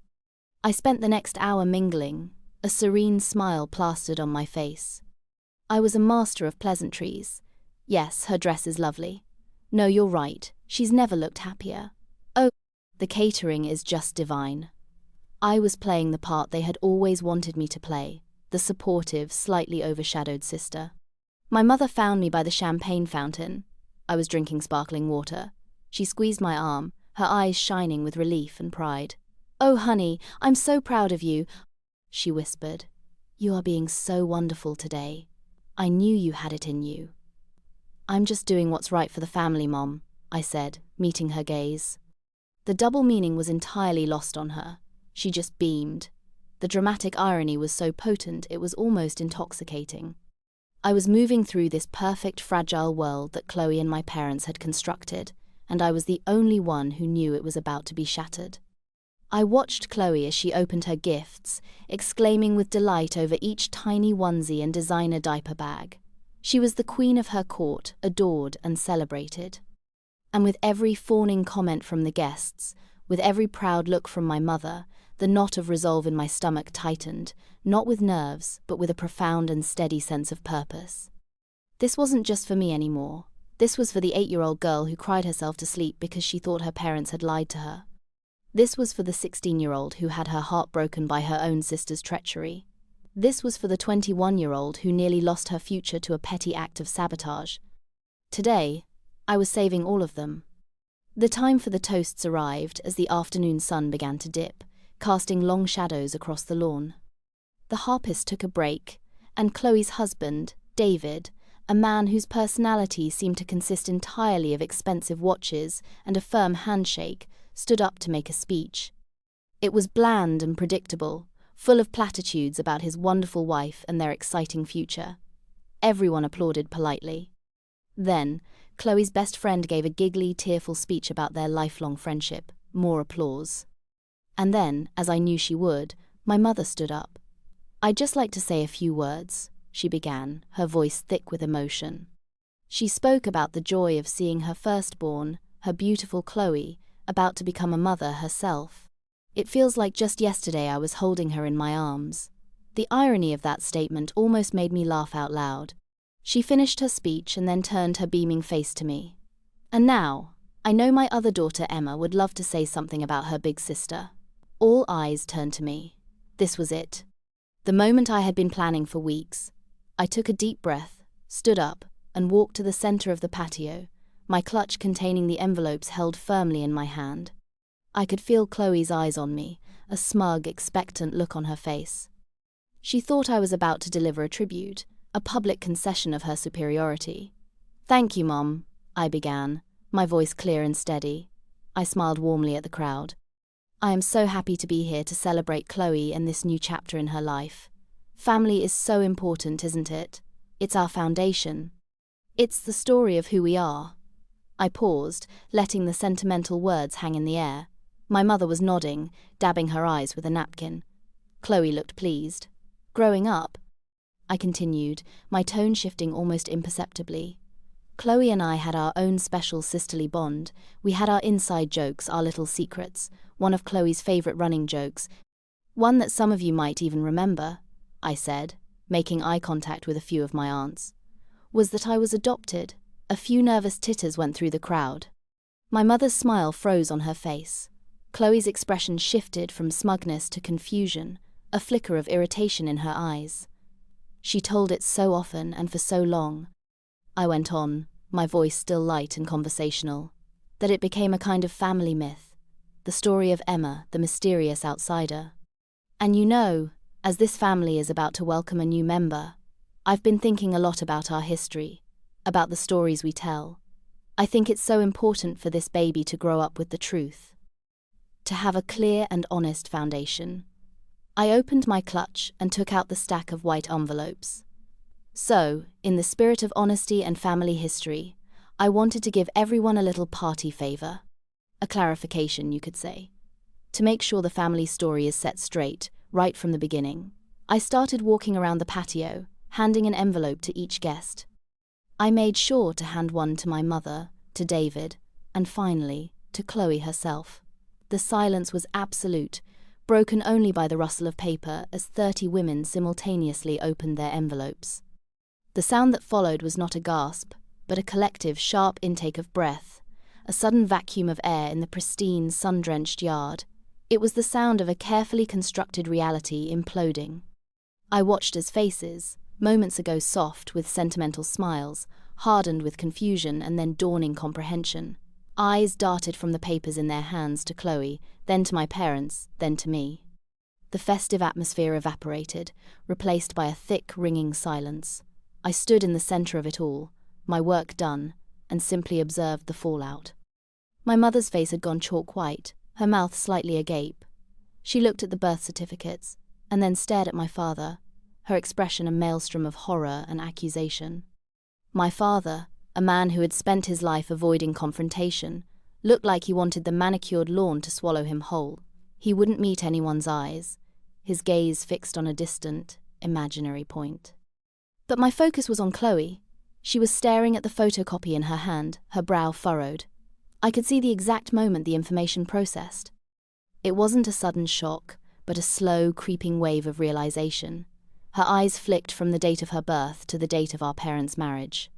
I spent the next hour mingling, a serene smile plastered on my face. I was a master of pleasantries. "Yes, her dress is lovely. No, you're right, she's never looked happier. Oh, the catering is just divine." I was playing the part they had always wanted me to play, the supportive, slightly overshadowed sister. My mother found me by the champagne fountain. I was drinking sparkling water. She squeezed my arm, her eyes shining with relief and pride. "Oh, honey, I'm so proud of you," she whispered. "You are being so wonderful today. I knew you had it in you." "I'm just doing what's right for the family, Mom," I said, meeting her gaze. The double meaning was entirely lost on her. She just beamed. The dramatic irony was so potent it was almost intoxicating. I was moving through this perfect, fragile world that Chloe and my parents had constructed, and I was the only one who knew it was about to be shattered. I watched Chloe as she opened her gifts, exclaiming with delight over each tiny onesie and designer diaper bag. She was the queen of her court, adored and celebrated. And with every fawning comment from the guests, with every proud look from my mother, the knot of resolve in my stomach tightened, not with nerves, but with a profound and steady sense of purpose. This wasn't just for me anymore. This was for the 8-year-old girl who cried herself to sleep because she thought her parents had lied to her. This was for the 16-year-old who had her heart broken by her own sister's treachery. This was for the 21-year-old who nearly lost her future to a petty act of sabotage. Today, I was saving all of them. The time for the toasts arrived as the afternoon sun began to dip, casting long shadows across the lawn. The harpist took a break, and Chloe's husband, David, a man whose personality seemed to consist entirely of expensive watches and a firm handshake, stood up to make a speech. It was bland and predictable, full of platitudes about his wonderful wife and their exciting future. Everyone applauded politely. Then, Chloe's best friend gave a giggly, tearful speech about their lifelong friendship. More applause. And then, as I knew she would, my mother stood up. "I'd just like to say a few words," she began, her voice thick with emotion. She spoke about the joy of seeing her firstborn, her beautiful Chloe, about to become a mother herself. "It feels like just yesterday I was holding her in my arms." The irony of that statement almost made me laugh out loud. She finished her speech and then turned her beaming face to me. "And now, I know my other daughter Emma would love to say something about her big sister." All eyes turned to me. This was it. The moment I had been planning for weeks. I took a deep breath, stood up, and walked to the center of the patio, my clutch containing the envelopes held firmly in my hand. I could feel Chloe's eyes on me, a smug, expectant look on her face. She thought I was about to deliver a tribute, a public concession of her superiority. "Thank you, Mom," I began, my voice clear and steady. I smiled warmly at the crowd. "I am so happy to be here to celebrate Chloe and this new chapter in her life. Family is so important, isn't it? It's our foundation. It's the story of who we are." I paused, letting the sentimental words hang in the air. My mother was nodding, dabbing her eyes with a napkin. Chloe looked pleased. "Growing up," I continued, my tone shifting almost imperceptibly. Chloe and I had our own special sisterly bond. We had our inside jokes, our little secrets. One of Chloe's favorite running jokes, one that some of you might even remember, I said, making eye contact with a few of my aunts, was that I was adopted. A few nervous titters went through the crowd. My mother's smile froze on her face. Chloe's expression shifted from smugness to confusion, a flicker of irritation in her eyes. She told it so often and for so long, I went on, my voice still light and conversational, that it became a kind of family myth, the story of Emma, the mysterious outsider. And you know, as this family is about to welcome a new member, I've been thinking a lot about our history, about the stories we tell. I think it's so important for this baby to grow up with the truth, to have a clear and honest foundation. I opened my clutch and took out the stack of white envelopes. So, in the spirit of honesty and family history, I wanted to give everyone a little party favor. A clarification, you could say. To make sure the family story is set straight, right from the beginning, I started walking around the patio, handing an envelope to each guest. I made sure to hand one to my mother, to David, and finally, to Chloe herself. The silence was absolute, broken only by the rustle of paper as 30 women simultaneously opened their envelopes. The sound that followed was not a gasp, but a collective, sharp intake of breath, a sudden vacuum of air in the pristine, sun-drenched yard. It was the sound of a carefully constructed reality imploding. I watched as faces, moments ago soft with sentimental smiles, hardened with confusion and then dawning comprehension. Eyes darted from the papers in their hands to Chloe, then to my parents, then to me. The festive atmosphere evaporated, replaced by a thick, ringing silence. I stood in the center of it all, my work done, and simply observed the fallout. My mother's face had gone chalk white, her mouth slightly agape. She looked at the birth certificates, and then stared at my father, her expression a maelstrom of horror and accusation. My father, a man who had spent his life avoiding confrontation, looked like he wanted the manicured lawn to swallow him whole. He wouldn't meet anyone's eyes, his gaze fixed on a distant, imaginary point. But my focus was on Chloe. She was staring at the photocopy in her hand, her brow furrowed. I could see the exact moment the information processed. It wasn't a sudden shock, but a slow, creeping wave of realization. Her eyes flicked from the date of her birth to the date of our parents' marriage.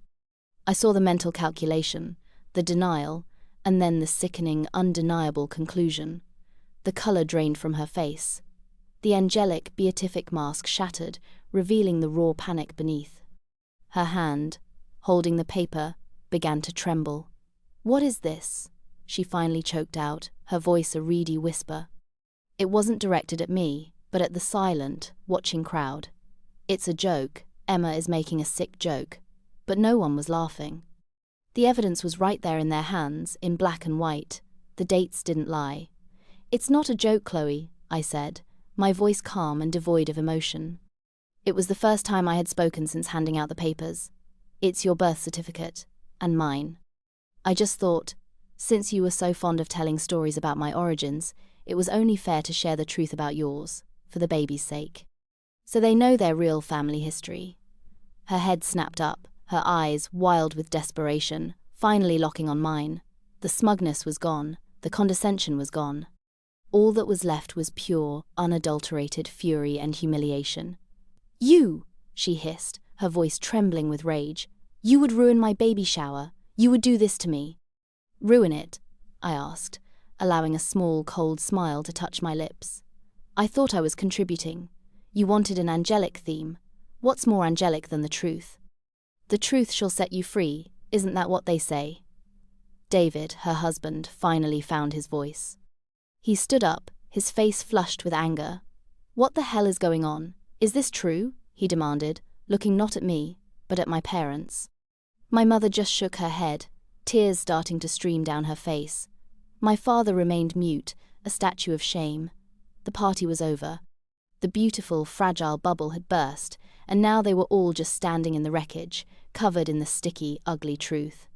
I saw the mental calculation, the denial, and then the sickening, undeniable conclusion. The color drained from her face. The angelic, beatific mask shattered, revealing the raw panic beneath. Her hand, holding the paper, began to tremble. "What is this?" she finally choked out, her voice a reedy whisper. It wasn't directed at me, but at the silent, watching crowd. "It's a joke. Emma is making a sick joke." But no one was laughing. The evidence was right there in their hands, in black and white. The dates didn't lie. "It's not a joke, Chloe," I said, my voice calm and devoid of emotion. It was the first time I had spoken since handing out the papers. "It's your birth certificate, and mine. I just thought, since you were so fond of telling stories about my origins, it was only fair to share the truth about yours, for the baby's sake. So they know their real family history." Her head snapped up, her eyes, wild with desperation, finally locking on mine. The smugness was gone, the condescension was gone. All that was left was pure, unadulterated fury and humiliation. "You!" she hissed, her voice trembling with rage. "You would ruin my baby shower. You would do this to me." "Ruin it?" I asked, allowing a small, cold smile to touch my lips. "I thought I was contributing. You wanted an angelic theme. What's more angelic than the truth? The truth shall set you free, isn't that what they say?" David, her husband, finally found his voice. He stood up, his face flushed with anger. "What the hell is going on? Is this true?" he demanded, looking not at me, but at my parents. My mother just shook her head, tears starting to stream down her face. My father remained mute, a statue of shame. The party was over. The beautiful, fragile bubble had burst, and now they were all just standing in the wreckage, covered in the sticky, ugly truth.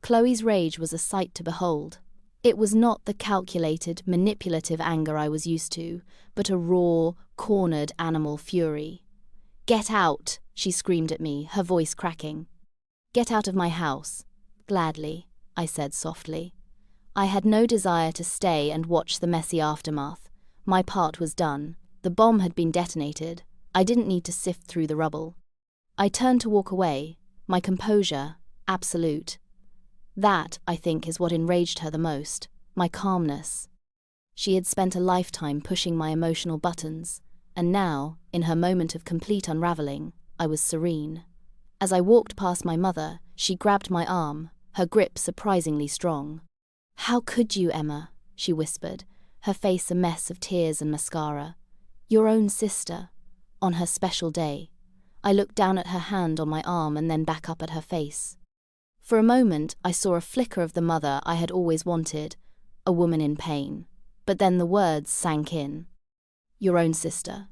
Chloe's rage was a sight to behold. It was not the calculated, manipulative anger I was used to, but a raw, cornered animal fury. "Get out!" she screamed at me, her voice cracking. Get out of my house. Gladly, I said softly. I had no desire to stay and watch the messy aftermath. My part was done. The bomb had been detonated. I didn't need to sift through the rubble. I turned to walk away, my composure absolute. That, I think, is what enraged her the most, my calmness. She had spent a lifetime pushing my emotional buttons, and now, in her moment of complete unraveling, I was serene. As I walked past my mother, she grabbed my arm, her grip surprisingly strong. How could you, Emma? She whispered, her face a mess of tears and mascara. Your own sister, on her special day. I looked down at her hand on my arm and then back up at her face. For a moment, I saw a flicker of the mother I had always wanted, a woman in pain. But then the words sank in. Your own sister.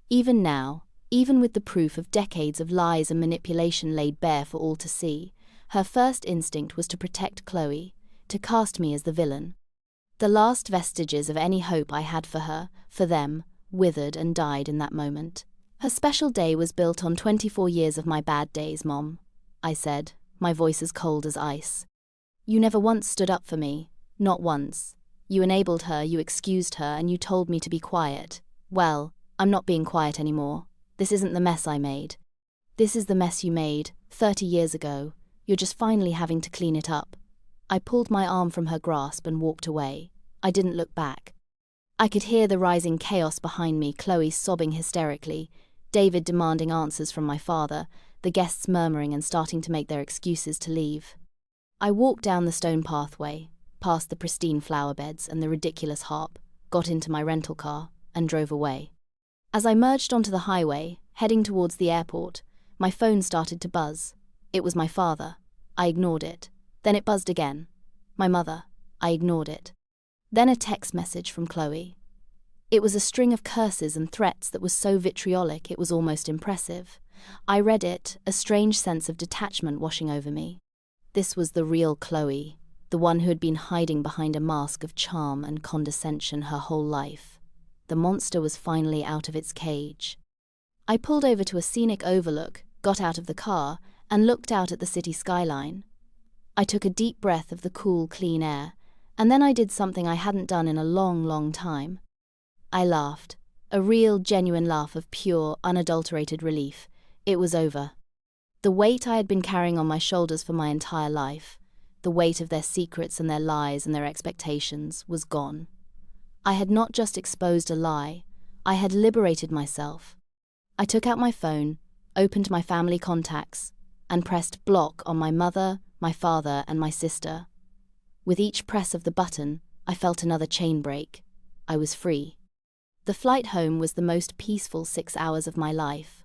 Even now, even with the proof of decades of lies and manipulation laid bare for all to see, her first instinct was to protect Chloe, to cast me as the villain. The last vestiges of any hope I had for her, for them, withered and died in that moment. Her special day was built on 24 years of my bad days, Mom, I said, my voice as cold as ice. You never once stood up for me, not once. You enabled her, you excused her, and you told me to be quiet. Well, I'm not being quiet anymore. This isn't the mess I made. This is the mess you made, 30 years ago. You're just finally having to clean it up. I pulled my arm from her grasp and walked away. I didn't look back. I could hear the rising chaos behind me, Chloe sobbing hysterically, David demanding answers from my father, the guests murmuring and starting to make their excuses to leave. I walked down the stone pathway, past the pristine flower beds and the ridiculous harp, got into my rental car, and drove away. As I merged onto the highway, heading towards the airport, my phone started to buzz. It was my father. I ignored it. Then it buzzed again. My mother. I ignored it. Then a text message from Chloe. It was a string of curses and threats that was so vitriolic it was almost impressive. I read it, a strange sense of detachment washing over me. This was the real Chloe, the one who had been hiding behind a mask of charm and condescension her whole life. The monster was finally out of its cage. I pulled over to a scenic overlook, got out of the car, and looked out at the city skyline. I took a deep breath of the cool, clean air, and then I did something I hadn't done in a long, long time. I laughed, a real, genuine laugh of pure, unadulterated relief. It was over. The weight I had been carrying on my shoulders for my entire life, the weight of their secrets and their lies and their expectations, was gone. I had not just exposed a lie, I had liberated myself. I took out my phone, opened my family contacts, and pressed block on my mother, my father, and my sister. With each press of the button, I felt another chain break. I was free. The flight home was the most peaceful 6 hours of my life.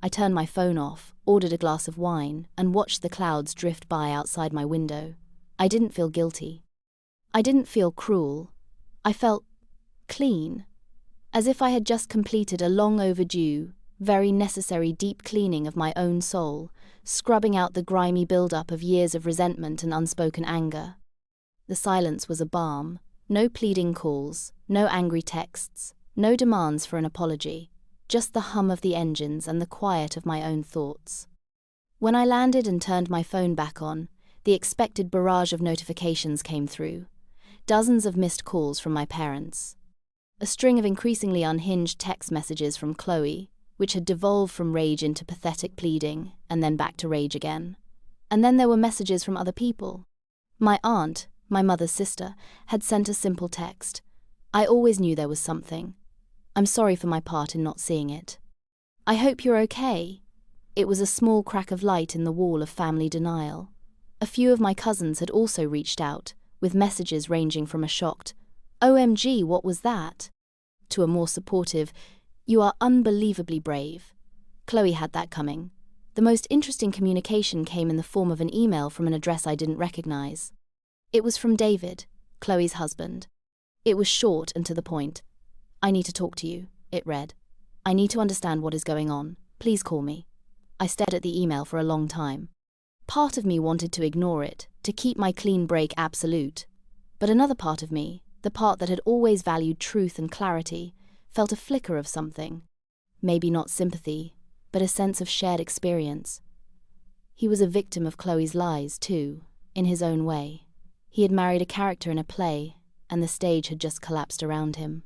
I turned my phone off, ordered a glass of wine, and watched the clouds drift by outside my window. I didn't feel guilty. I didn't feel cruel. I felt clean, as if I had just completed a long-overdue, very necessary deep cleaning of my own soul, scrubbing out the grimy build-up of years of resentment and unspoken anger. The silence was a balm. No pleading calls, no angry texts, no demands for an apology, just the hum of the engines and the quiet of my own thoughts. When I landed and turned my phone back on, the expected barrage of notifications came through. Dozens of missed calls from my parents. A string of increasingly unhinged text messages from Chloe, which had devolved from rage into pathetic pleading, and then back to rage again. And then there were messages from other people. My aunt, my mother's sister, had sent a simple text. I always knew there was something. I'm sorry for my part in not seeing it. I hope you're okay. It was a small crack of light in the wall of family denial. A few of my cousins had also reached out, with messages ranging from a shocked, "OMG, what was that?" to a more supportive, "You are unbelievably brave." Chloe had that coming. The most interesting communication came in the form of an email from an address I didn't recognize. It was from David, Chloe's husband. It was short and to the point. "I need to talk to you," it read. "I need to understand what is going on. Please call me." I stared at the email for a long time. Part of me wanted to ignore it, to keep my clean break absolute. But another part of me, the part that had always valued truth and clarity, felt a flicker of something. Maybe not sympathy, but a sense of shared experience. He was a victim of Chloe's lies, too, in his own way. He had married a character in a play, and the stage had just collapsed around him.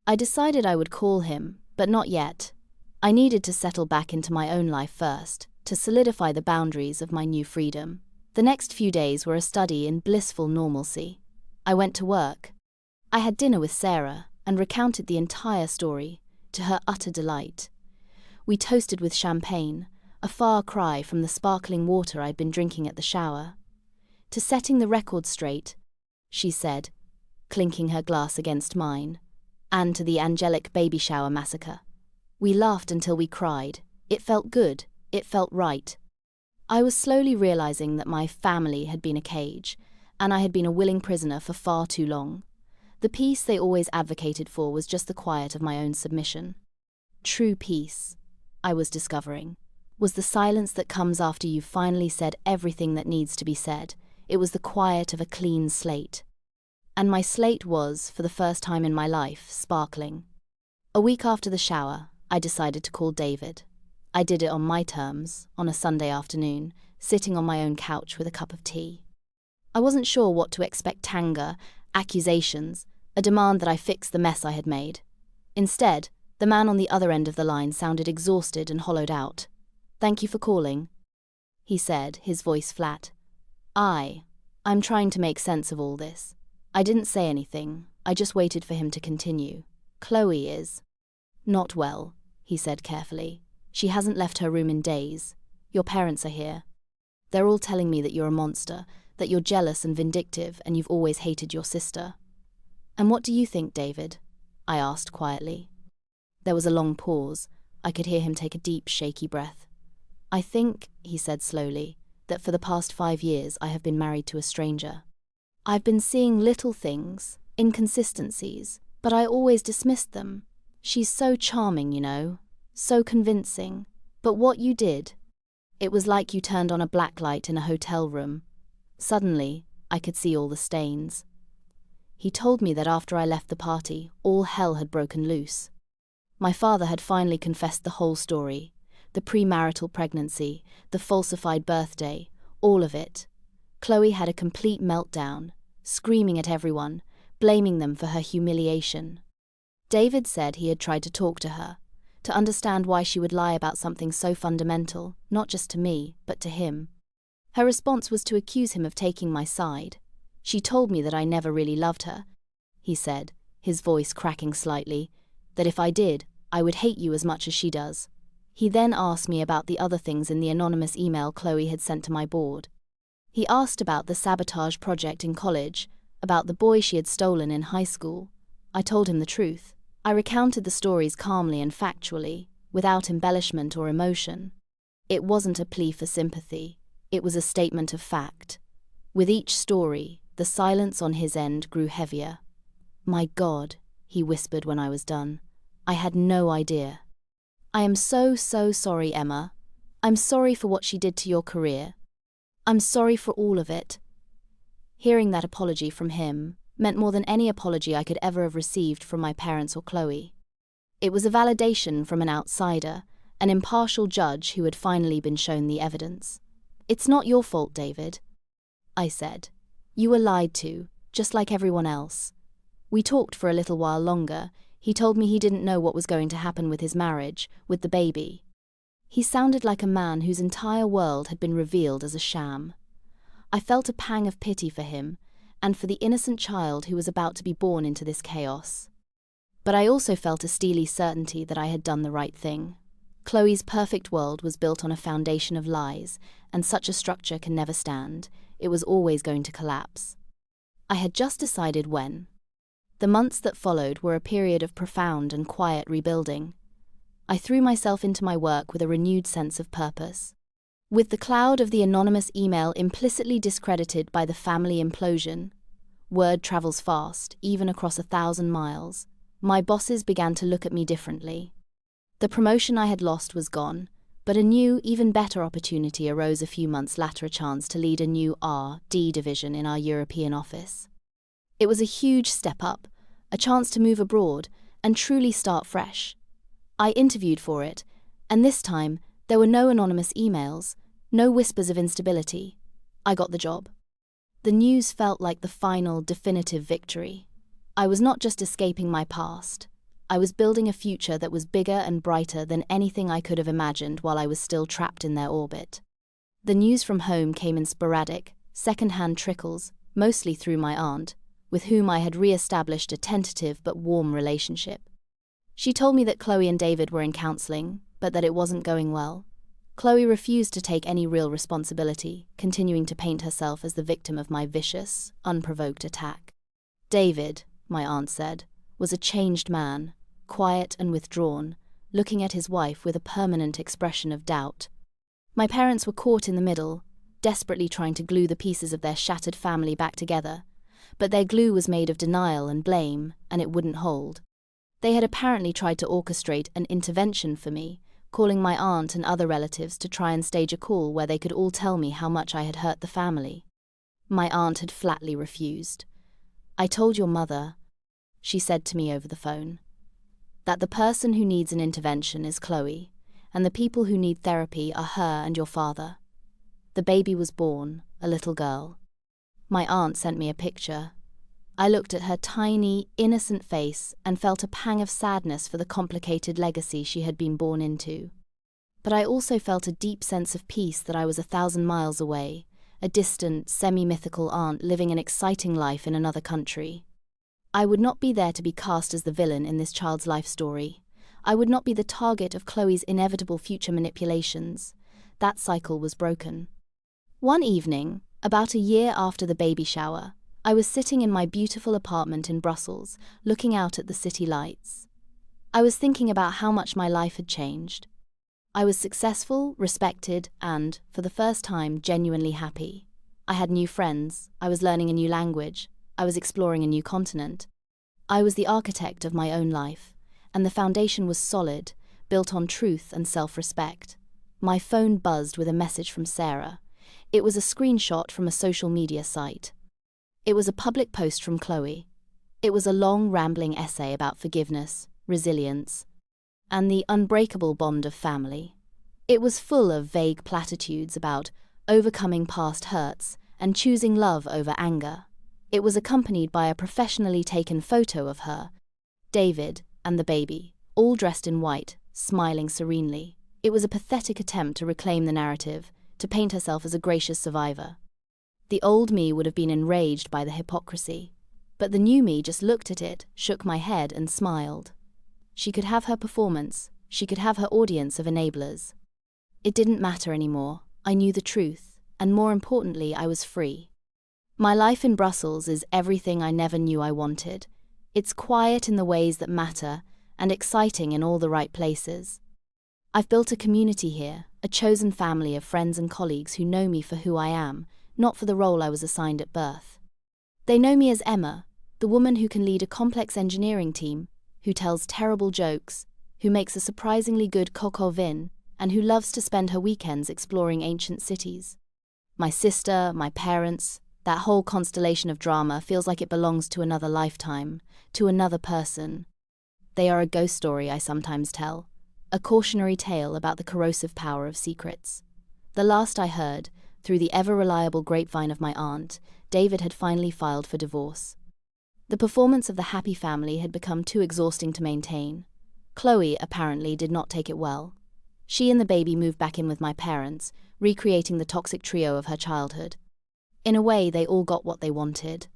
I decided I would call him, but not yet. I needed to settle back into my own life first, to solidify the boundaries of my new freedom. The next few days were a study in blissful normalcy. I went to work. I had dinner with Sarah and recounted the entire story, to her utter delight. We toasted with champagne, a far cry from the sparkling water I'd been drinking at the shower. "To setting the record straight," she said, clinking her glass against mine, "and to the angelic baby shower massacre." We laughed until we cried. It felt good. It felt right. I was slowly realizing that my family had been a cage, and I had been a willing prisoner for far too long. The peace they always advocated for was just the quiet of my own submission. True peace, I was discovering, was the silence that comes after you've finally said everything that needs to be said. It was the quiet of a clean slate. And my slate was, for the first time in my life, sparkling. A week after the shower, I decided to call David. I did it on my terms, on a Sunday afternoon, sitting on my own couch with a cup of tea. I wasn't sure what to expect: anger, accusations, a demand that I fix the mess I had made. Instead, the man on the other end of the line sounded exhausted and hollowed out. "Thank you for calling," he said, his voice flat. I'm trying to make sense of all this. I didn't say anything. I just waited for him to continue. "Chloe is not well," he said carefully. "She hasn't left her room in days. Your parents are here. They're all telling me that you're a monster, that you're jealous and vindictive, and you've always hated your sister." "And what do you think, David?" I asked quietly. There was a long pause. I could hear him take a deep, shaky breath. "I think," he said slowly, "that for the past 5 years I have been married to a stranger. I've been seeing little things, inconsistencies, but I always dismissed them. She's so charming, you know, so convincing. But what you did, it was like you turned on a blacklight in a hotel room. Suddenly, I could see all the stains." He told me that after I left the party, all hell had broken loose. My father had finally confessed the whole story: the premarital pregnancy, the falsified birthday, all of it. Chloe had a complete meltdown, screaming at everyone, blaming them for her humiliation. David said he had tried to talk to her, to understand why she would lie about something so fundamental, not just to me, but to him. Her response was to accuse him of taking my side. "She told me that I never really loved her," he said, his voice cracking slightly, "that if I did, I would hate you as much as she does." He then asked me about the other things in the anonymous email Chloe had sent to my board. He asked about the sabotage project in college, about the boy she had stolen in high school. I told him the truth. I recounted the stories calmly and factually, without embellishment or emotion. It wasn't a plea for sympathy. It was a statement of fact. With each story, the silence on his end grew heavier. "My God," he whispered when I was done. "I had no idea. I am so sorry, Emma. I'm sorry for what she did to your career. I'm sorry for all of it." Hearing that apology from him meant more than any apology I could ever have received from my parents or Chloe. It was a validation from an outsider, an impartial judge who had finally been shown the evidence. "It's not your fault, David," I said. "You were lied to, just like everyone else." We talked for a little while longer. He told me he didn't know what was going to happen with his marriage, with the baby. He sounded like a man whose entire world had been revealed as a sham. I felt a pang of pity for him, and for the innocent child who was about to be born into this chaos. But I also felt a steely certainty that I had done the right thing. Chloe's perfect world was built on a foundation of lies, and such a structure can never stand. It was always going to collapse. I had just decided when. The months that followed were a period of profound and quiet rebuilding. I threw myself into my work with a renewed sense of purpose. With the cloud of the anonymous email implicitly discredited by the family implosion, word travels fast, even across 1,000 miles, my bosses began to look at me differently. The promotion I had lost was gone, but a new, even better opportunity arose a few months later, a chance to lead a new R&D division in our European office. It was a huge step up, a chance to move abroad and truly start fresh. I interviewed for it, And this time, there were no anonymous emails, no whispers of instability. I got the job. The news felt like the final, definitive victory. I was not just escaping my past. I was building a future that was bigger and brighter than anything I could have imagined while I was still trapped in their orbit. The news from home came in sporadic, second-hand trickles, mostly through my aunt, with whom I had re-established a tentative but warm relationship. She told me that Chloe and David were in counseling, but that it wasn't going well. Chloe refused to take any real responsibility, continuing to paint herself as the victim of my vicious, unprovoked attack. David, my aunt said, was a changed man, quiet and withdrawn, looking at his wife with a permanent expression of doubt. My parents were caught in the middle, desperately trying to glue the pieces of their shattered family back together, but their glue was made of denial and blame, and it wouldn't hold. They had apparently tried to orchestrate an intervention for me, calling my aunt and other relatives to try and stage a call where they could all tell me how much I had hurt the family. My aunt had flatly refused. "I told your mother," she said to me over the phone, "that the person who needs an intervention is Chloe, and the people who need therapy are her and your father." The baby was born, a little girl. My aunt sent me a picture. I looked at her tiny, innocent face and felt a pang of sadness for the complicated legacy she had been born into. But I also felt a deep sense of peace that I was 1,000 miles away, a distant, semi-mythical aunt living an exciting life in another country. I would not be there to be cast as the villain in this child's life story. I would not be the target of Chloe's inevitable future manipulations. That cycle was broken. One evening, about a year after the baby shower, I was sitting in my beautiful apartment in Brussels, looking out at the city lights. I was thinking about how much my life had changed. I was successful, respected, and, for the first time, genuinely happy. I had new friends, I was learning a new language, I was exploring a new continent. I was the architect of my own life, and the foundation was solid, built on truth and self-respect. My phone buzzed with a message from Sarah. It was a screenshot from a social media site. It was a public post from Chloe. It was a long, rambling essay about forgiveness, resilience, and the unbreakable bond of family. It was full of vague platitudes about overcoming past hurts and choosing love over anger. It was accompanied by a professionally taken photo of her, David, and the baby, all dressed in white, smiling serenely. It was a pathetic attempt to reclaim the narrative, to paint herself as a gracious survivor. The old me would have been enraged by the hypocrisy, but the new me just looked at it, shook my head, and smiled. She could have her performance, she could have her audience of enablers. It didn't matter anymore. I knew the truth, and more importantly, I was free. My life in Brussels is everything I never knew I wanted. It's quiet in the ways that matter, and exciting in all the right places. I've built a community here, a chosen family of friends and colleagues who know me for who I am, not for the role I was assigned at birth. They know me as Emma, the woman who can lead a complex engineering team, who tells terrible jokes, who makes a surprisingly good coq au vin, and who loves to spend her weekends exploring ancient cities. My sister, my parents, that whole constellation of drama feels like it belongs to another lifetime, to another person. They are a ghost story I sometimes tell, a cautionary tale about the corrosive power of secrets. The last I heard, through the ever-reliable grapevine of my aunt, David had finally filed for divorce. The performance of the happy family had become too exhausting to maintain. Chloe, apparently, did not take it well. She and the baby moved back in with my parents, recreating the toxic trio of her childhood. In a way, they all got what they wanted.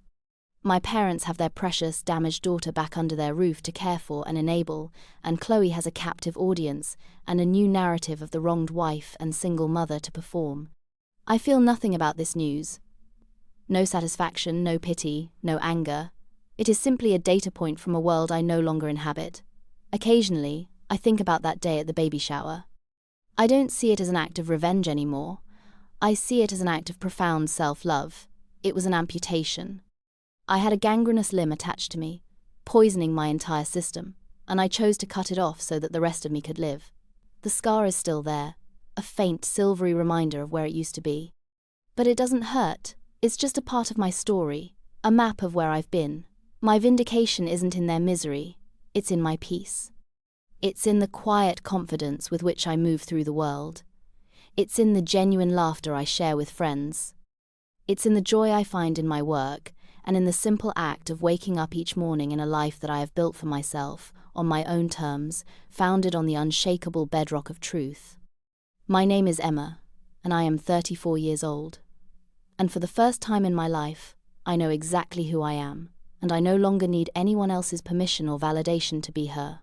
My parents have their precious, damaged daughter back under their roof to care for and enable, and Chloe has a captive audience and a new narrative of the wronged wife and single mother to perform. I feel nothing about this news. No satisfaction, no pity, no anger. It is simply a data point from a world I no longer inhabit. Occasionally, I think about that day at the baby shower. I don't see it as an act of revenge anymore. I see it as an act of profound self-love. It was an amputation. I had a gangrenous limb attached to me, poisoning my entire system, and I chose to cut it off so that the rest of me could live. The scar is still there, a faint, silvery reminder of where it used to be. But it doesn't hurt. It's just a part of my story, a map of where I've been. My vindication isn't in their misery, it's in my peace. It's in the quiet confidence with which I move through the world. It's in the genuine laughter I share with friends. It's in the joy I find in my work, and in the simple act of waking up each morning in a life that I have built for myself, on my own terms, founded on the unshakable bedrock of truth. My name is Emma, and I am 34 years old. And for the first time in my life, I know exactly who I am, and I no longer need anyone else's permission or validation to be her.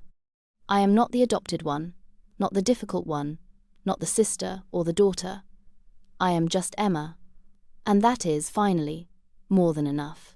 I am not the adopted one, not the difficult one, not the sister or the daughter. I am just Emma, and that is, finally, more than enough.